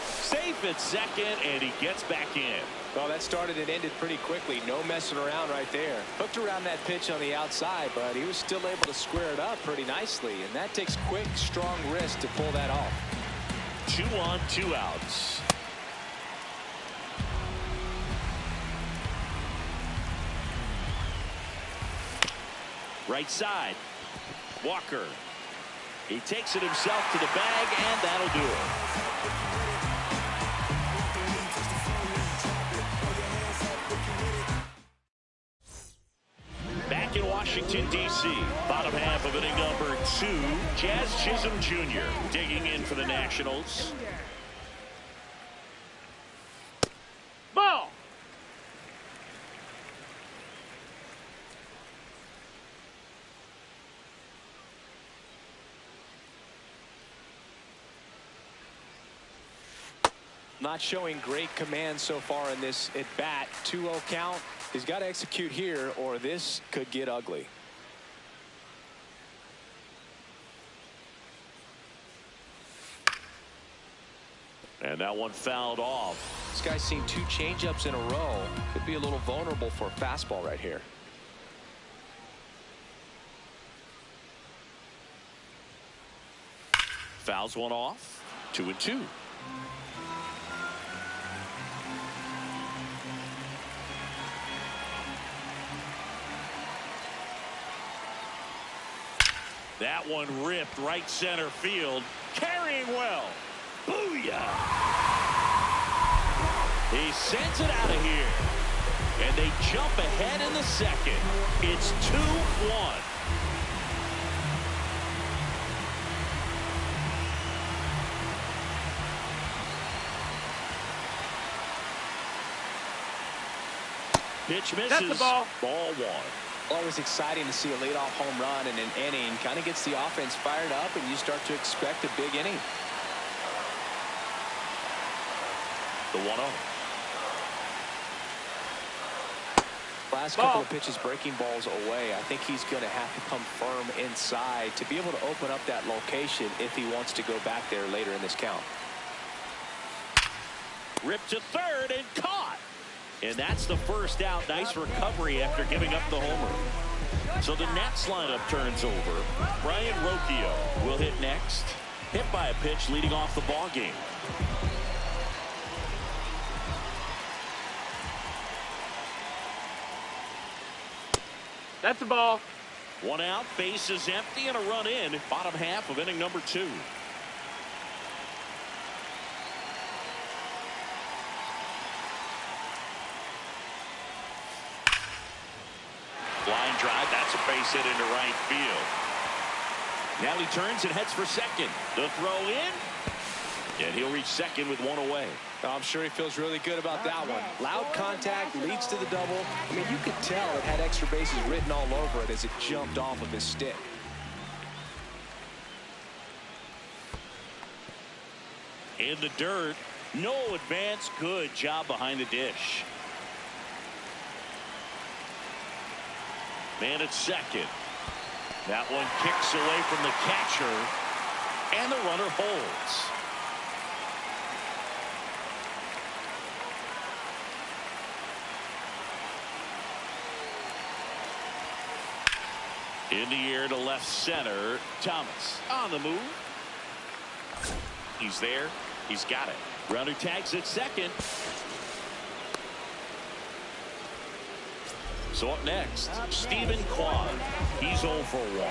Safe at second, and he gets back in. Well, that started and ended pretty quickly. No messing around right there. Hooked around that pitch on the outside, but he was still able to square it up pretty nicely. And that takes quick, strong wrist to pull that off. 2 on, 2 outs. Right side. Walker. He takes it himself to the bag, and that'll do it. Back in Washington, D.C., bottom half of inning number 2, Jazz Chisholm Jr. digging in for the Nationals. Ball. Not showing great command so far in this at bat. 2-0 count. He's got to execute here, or this could get ugly. And that one fouled off. This guy's seen 2 changeups in a row. Could be a little vulnerable for a fastball right here. Fouls one off. 2-2. That one ripped right center field. Carrying well. Booyah! He sends it out of here. And they jump ahead in the second. It's 2-1. Pitch misses. That's the ball. Ball 1. Always exciting to see a leadoff home run in an inning. Kind of gets the offense fired up, and you start to expect a big inning. The 1-0. Last couple of pitches breaking balls away. I think he's going to have to come firm inside to be able to open up that location if he wants to go back there later in this count. Ripped to third and caught. And that's the first out. Nice recovery after giving up the homer. So the Nats lineup turns over. Brian Rocchio will hit next. Hit by a pitch leading off the ball game. That's the ball. 1 out, base is empty, and a run in. Bottom half of inning number 2. Line drive, that's a base hit into right field. Now he turns and heads for second. The throw in, and he'll reach second with 1 away. I'm sure he feels really good about that one. Loud contact leads to the double. I mean, you could tell it had extra bases written all over it as it jumped off of his stick. In the dirt, no advance. Good job behind the dish. Man at second. That one kicks away from the catcher, and the runner holds. In the air to left center. Thomas on the move. He's there. He's got it. Runner tags at second. So up next, Stephen Kwan. He's 0 for 1.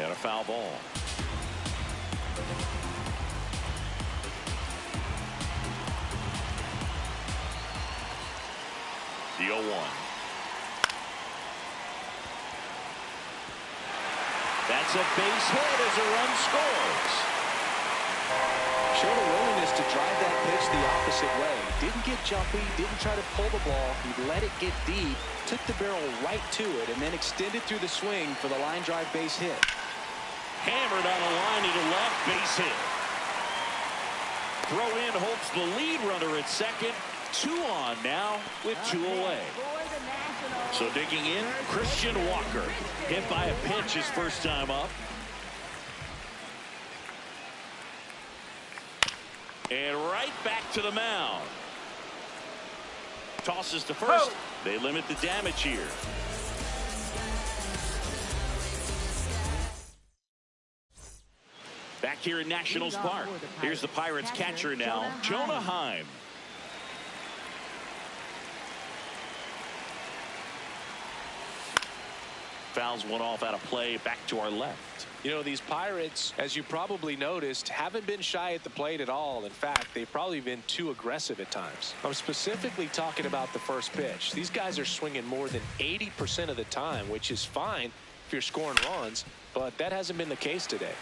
And a foul ball. The 0-1. That's a base hit as a run scores. Showed a willingness to drive that pitch the opposite way. Didn't get jumpy, didn't try to pull the ball. He let it get deep took the barrel right to it and then extended through the swing for the line drive base hit. Hammered on a line into left, base hit. Throw in holds the lead runner at second. 2 on now with 2 away. So digging in, Christian Walker. Hit by a pitch his first time up. And right back to the mound. Tosses to first. They limit the damage here. Back here in Nationals Park. Here's the Pirates catcher now, Jonah Heim. Fouls one off out of play, back to our left. You know, these Pirates, as you probably noticed, haven't been shy at the plate at all. In fact, they've probably been too aggressive at times. I'm specifically talking about the first pitch. These guys are swinging more than 80% of the time, which is fine if you're scoring runs, but that hasn't been the case today.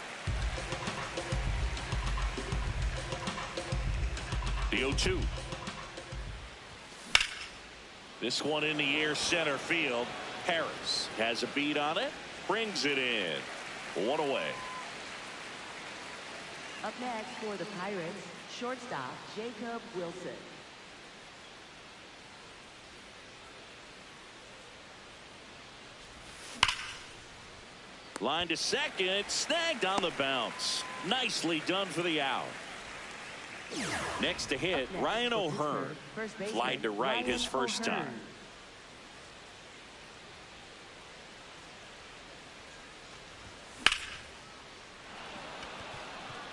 The 0-2. This one in the air, center field. Harris has a beat on it, brings it in. 1 away. Up next for the Pirates, shortstop Jacob Wilson. Line to second, snagged on the bounce. Nicely done for the out. Next to hit, Ryan O'Hearn. Flied to right his first time.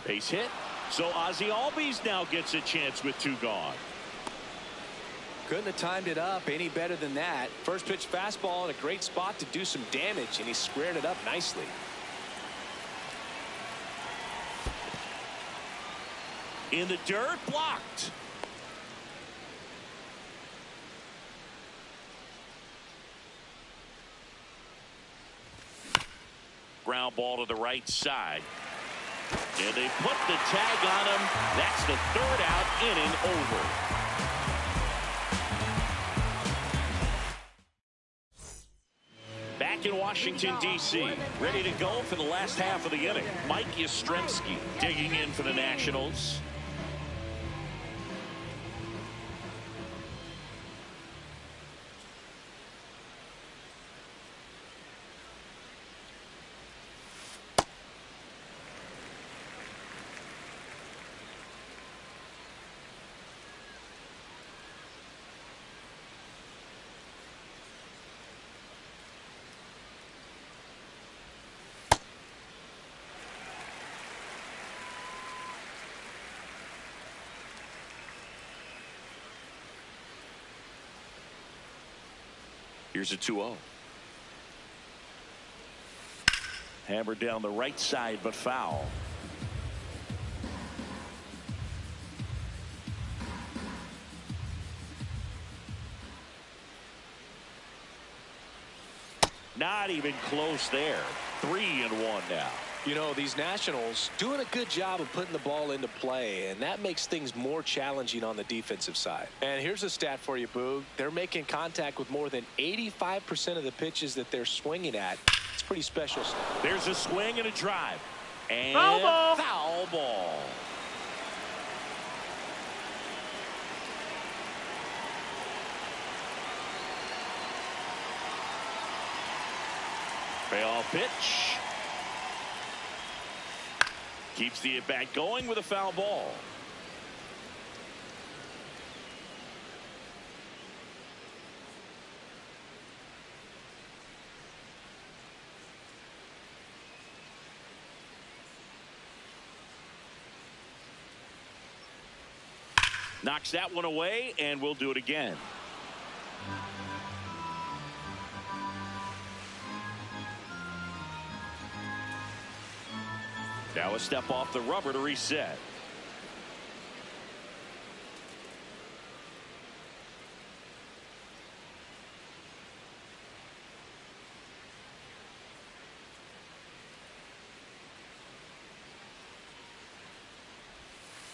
Base hit. So Ozzie Albies now gets a chance with 2 gone. Couldn't have timed it up any better than that. First pitch fastball in a great spot to do some damage, and he squared it up nicely. In the dirt, blocked. Ground ball to the right side. And they put the tag on him. That's the 3rd out, inning over. Back in Washington, D.C., ready to go for the last half of the inning. Mike Yastrzemski digging in for the Nationals. Here's a 2-0. Hammered down the right side, but foul. Not even close there. 3-1 now. You know, these Nationals doing a good job of putting the ball into play, and that makes things more challenging on the defensive side. And here's a stat for you, Boog. They're making contact with more than 85% of the pitches that they're swinging at. It's pretty special stuff. There's a swing and a drive. And foul ball. Foul ball. Payoff pitch. Keeps the at-bat going with a foul ball. Knocks that one away, and we'll do it again. Now a step off the rubber to reset.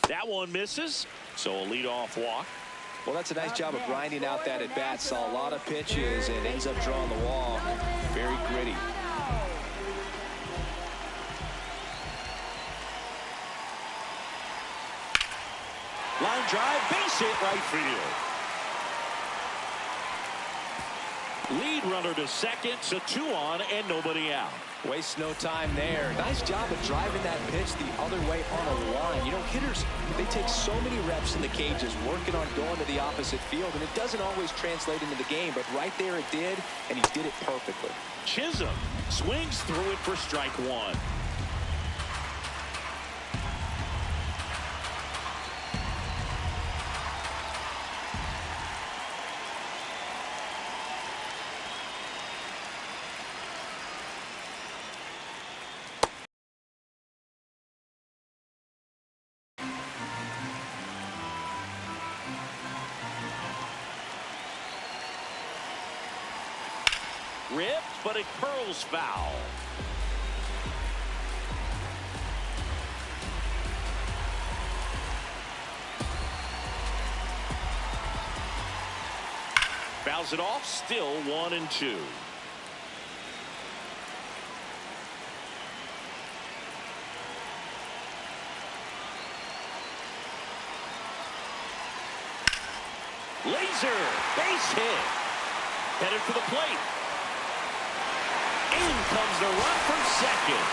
That one misses, so a leadoff walk. Well, that's a nice job of grinding out that at-bat. Saw a lot of pitches and ends up drawing the wall. Very gritty. Line drive, base hit, right field. Lead runner to second, so 2 on and nobody out. Waste no time there. Nice job of driving that pitch the other way on a line. You know, hitters, they take so many reps in the cages working on going to the opposite field, and it doesn't always translate into the game, but right there it did, and he did it perfectly. Chisholm swings through it for strike 1. Ripped, but it curls foul. Fouls it off, still 1-2. Laser, base hit. Headed for the plate. In comes the run from second.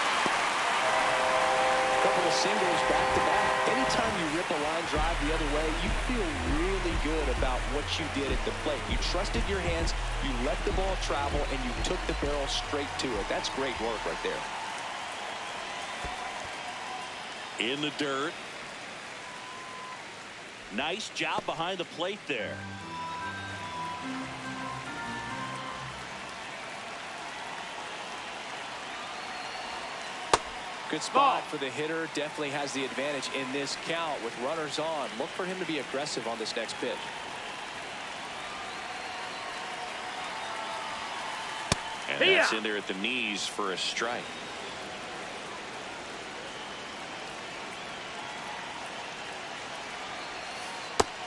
Couple of singles back-to-back. Anytime you rip a line drive the other way, you feel really good about what you did at the plate. You trusted your hands, you let the ball travel, and you took the barrel straight to it. That's great work right there. In the dirt. Nice job behind the plate there. Good spot for the hitter. Definitely has the advantage in this count with runners on. Look for him to be aggressive on this next pitch. And that's in there at the knees for a strike.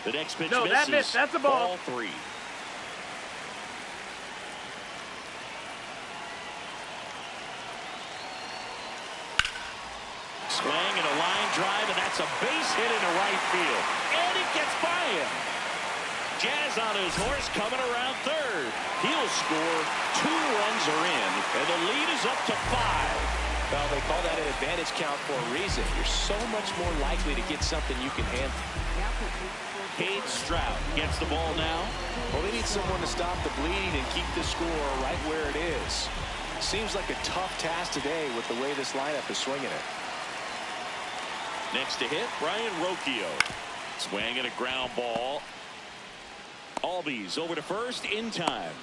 The next pitch misses. That missed. That's a ball. Ball 3. Swing and a line drive, and that's a base hit into right field. And it gets by him. Jazz on his horse coming around third. He'll score. 2 runs are in, and the lead is up to 5. Well, they call that an advantage count for a reason. You're so much more likely to get something you can handle. Cade Stroud gets the ball now. Well, they need someone to stop the bleed and keep the score right where it is. Seems like a tough task today with the way this lineup is swinging it. Next to hit, Brian Rocchio. Swing and a ground ball. Albies over to first in time.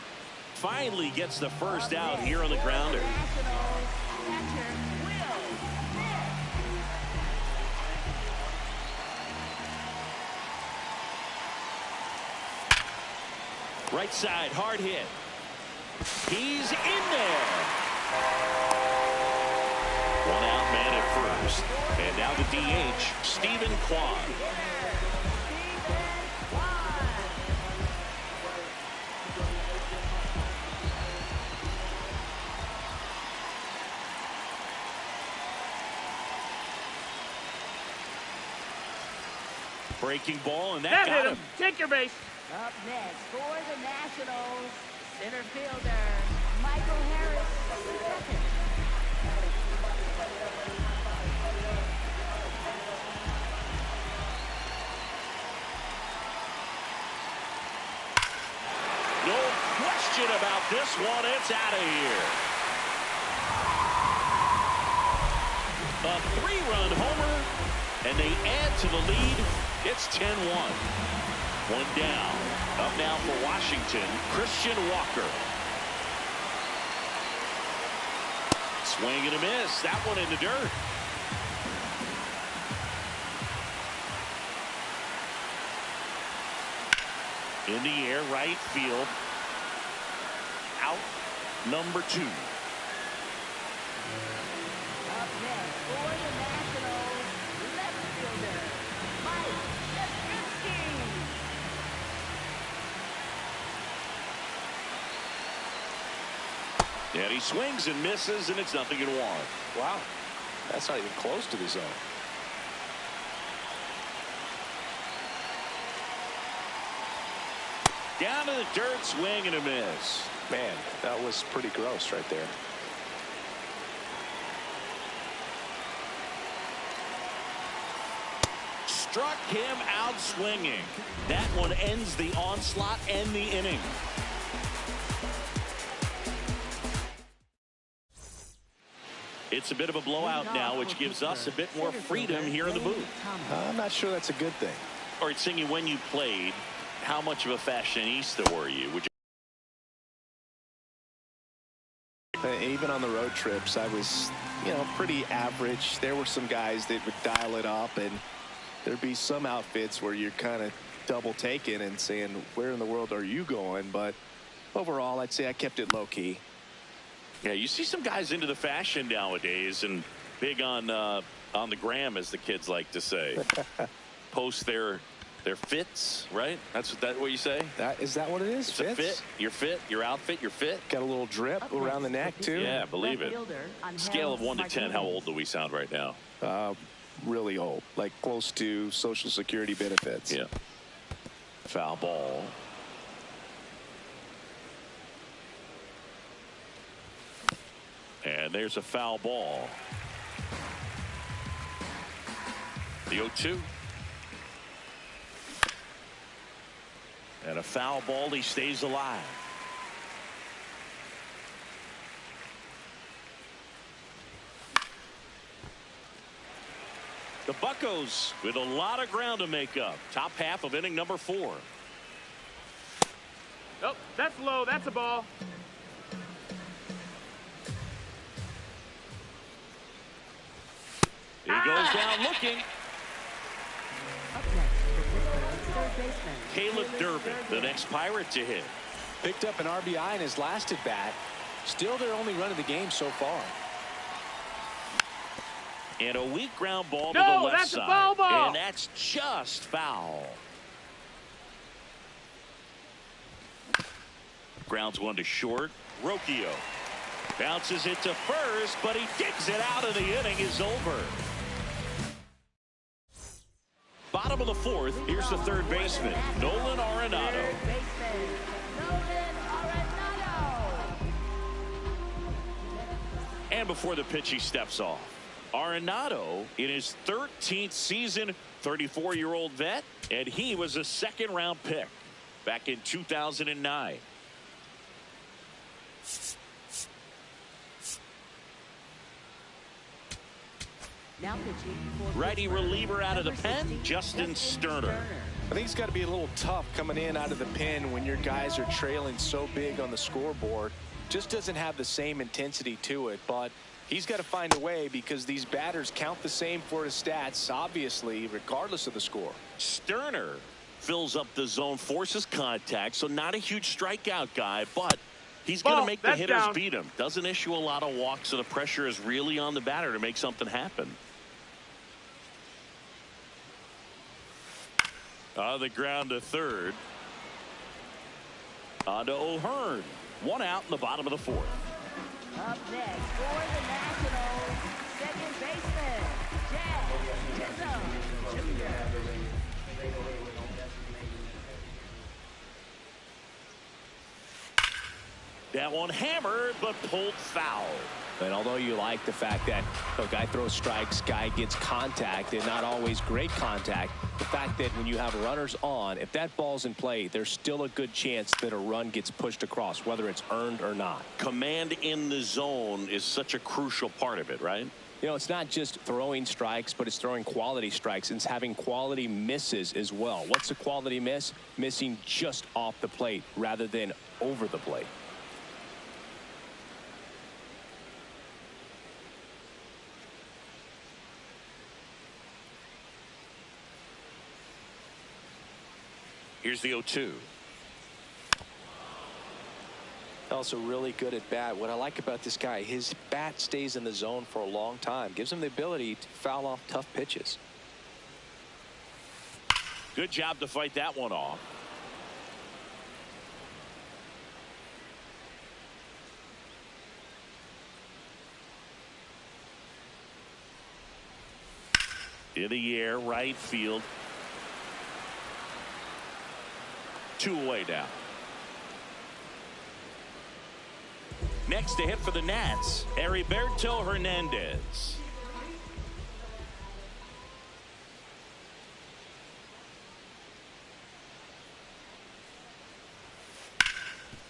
Finally gets the first out here on the grounder. Right side, hard hit. He's in there. 1 out, man at first. And now the DH, Stephen Kwan. Breaking ball, and that got him. Take your base. Up next for the Nationals, center fielder Michael Harris, second. No question about this one. It's out of here. A 3-run homer, and they add to the lead. It's 10-1. 1 down. Up now for Washington, Christian Walker. Swing and a miss. That one in the dirt. In the air, right field. Out, number 2. Up next for the Nationals, left fielder Mike Yastrzemski. And he swings and misses, and it's 0-1. Wow. That's not even close to the zone. Down to the dirt, swing and a miss. Man, that was pretty gross right there. Struck him out swinging. That one ends the onslaught and the inning. It's a bit of a blowout now, which gives us a bit more freedom here in the booth. I'm not sure that's a good thing. All right, Singy, when you played, how much of a fashionista were you? Would you even on the road trips, I was, pretty average. There were some guys that would dial it up, and there'd be some outfits where you're kind of double taking and saying, where in the world are you going? But overall, I'd say I kept it low key. Yeah, you see some guys into the fashion nowadays and big on the gram, as the kids like to say. Post their fits, right? That's what you say? Is that what it is? It's a fit. Your fit, your outfit, your fit. Got a little drip around the neck, too. Yeah, believe it. Scale of 1 to 10, how old do we sound right now? Really old, like close to Social Security benefits. Yeah. Foul ball. And there's a foul ball. The 0-2. And a foul ball. He stays alive. The Buccos with a lot of ground to make up. Top half of inning number 4. Oh, that's low. That's a ball. He goes down looking. Up next, the third baseman. Caleb Durbin, the next Pirate to hit. Picked up an RBI in his last at bat. Still their only run of the game so far. And a weak ground ball to the left that's side. A foul ball. And that's just foul. Grounds one to short. Rocchio bounces it to first, but he digs it out, and the inning is over. Bottom of the 4th, here's the third baseman, Nolan Arenado. Third baseman, Nolan Arenado. And before the pitch, he steps off. Arenado in his 13th season, 34-year-old vet, and he was a second-round pick back in 2009. Now pitching for Righty Pittsburgh, reliever out of the number pen, 60, Justin Sterner. I think it's got to be a little tough coming in out of the pen when your guys are trailing so big on the scoreboard. Just doesn't have the same intensity to it, but he's got to find a way because these batters count the same for his stats, obviously, regardless of the score. Sterner fills up the zone, forces contact, so not a huge strikeout guy, but he's going to make the hitters beat him. Doesn't issue a lot of walks, so the pressure is really on the batter to make something happen. On the ground to third. On to O'Hearn. One out in the bottom of the 4th. Up next for the Nationals, second baseman, Jazz Chisholm Jr. That one hammered, but pulled foul. And although you like the fact that a guy throws strikes, guy gets contact, and not always great contact, the fact that when you have runners on, if that ball's in play, there's still a good chance that a run gets pushed across, whether it's earned or not. Command in the zone is such a crucial part of it, right? It's not just throwing strikes, but it's throwing quality strikes and it's having quality misses as well. What's a quality miss? Missing just off the plate rather than over the plate. Here's the 0-2. Also really good at bat. What I like about this guy, his bat stays in the zone for a long time. Gives him the ability to foul off tough pitches. Good job to fight that one off. In the air, right field. 2 away now. Next to hit for the Nats, Heriberto Hernandez.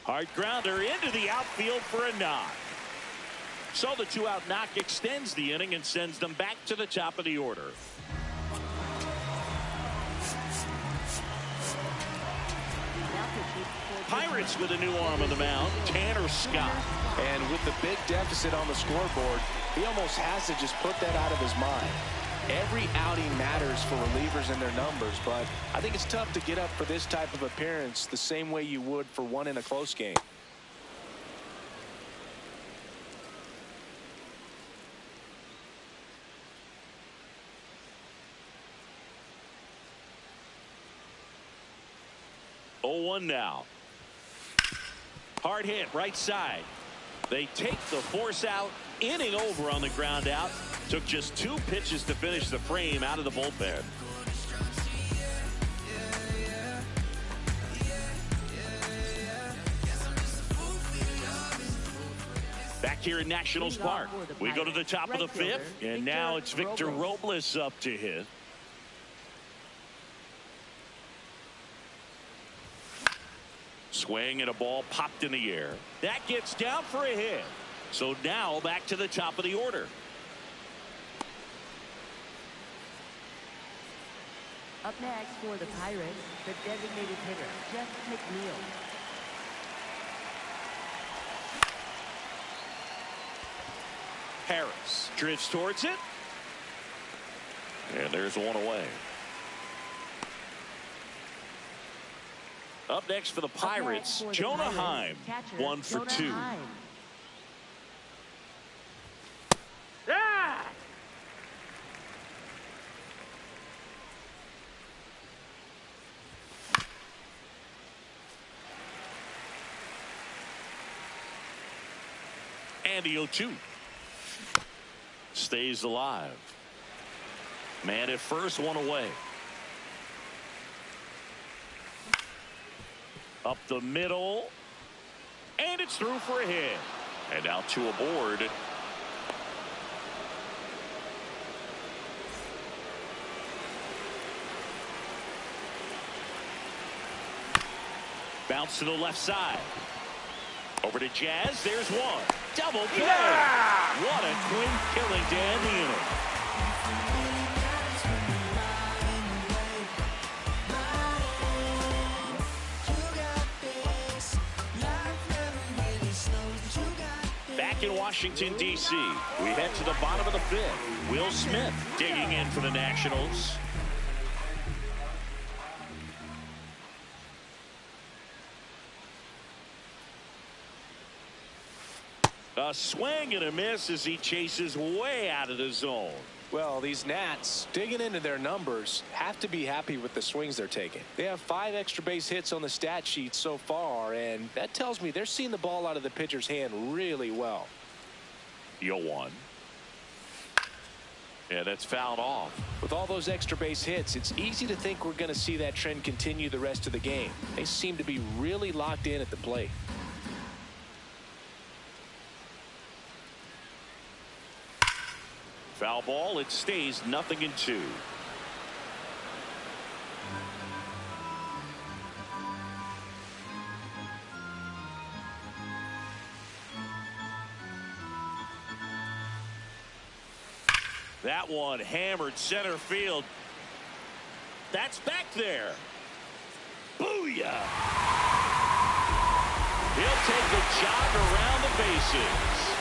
Hard grounder into the outfield for a knock. So the 2-out knock extends the inning and sends them back to the top of the order. Pirates with a new arm on the mound, Tanner Scott. And with the big deficit on the scoreboard, he almost has to just put that out of his mind. Every outing matters for relievers and their numbers, but I think it's tough to get up for this type of appearance the same way you would for one in a close game. Oh, 1 now. Hard hit right side. They take the force out. Inning over on the ground out. Took just 2 pitches to finish the frame out of the bullpen. Back here in Nationals Park. We go to the top of the 5th. And now it's Victor Robles up to hit. Swing and a ball popped in the air. That gets down for a hit. So now back to the top of the order. Up next for the Pirates, the designated hitter, Jeff McNeil. Harris drifts towards it. And there's 1 away. Up next for the Pirates, Jonah Heim, 1 for 2. Yeah! And the 0-2. Stays alive. Man at first, 1 away. Up the middle. And it's through for a hit. And now 2 aboard. Bounce to the left side. Over to Jazz. There's 1. Double play. Yeah! What a quick killing to end the inning. Back in Washington, D.C., we head to the bottom of the 5th. Will Smith digging in for the Nationals. A swing and a miss as he chases way out of the zone. Well, these Nats, digging into their numbers, have to be happy with the swings they're taking. They have 5 extra base hits on the stat sheet so far, and that tells me they're seeing the ball out of the pitcher's hand really well. 0-1. Yeah, that's fouled off. With all those extra base hits, it's easy to think we're going to see that trend continue the rest of the game. They seem to be really locked in at the plate. Foul ball. It stays 0-2. That one hammered center field. That's back there. Booyah! He'll take a jog around the bases.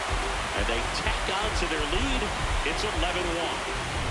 And they tack on to their lead. It's 11-1.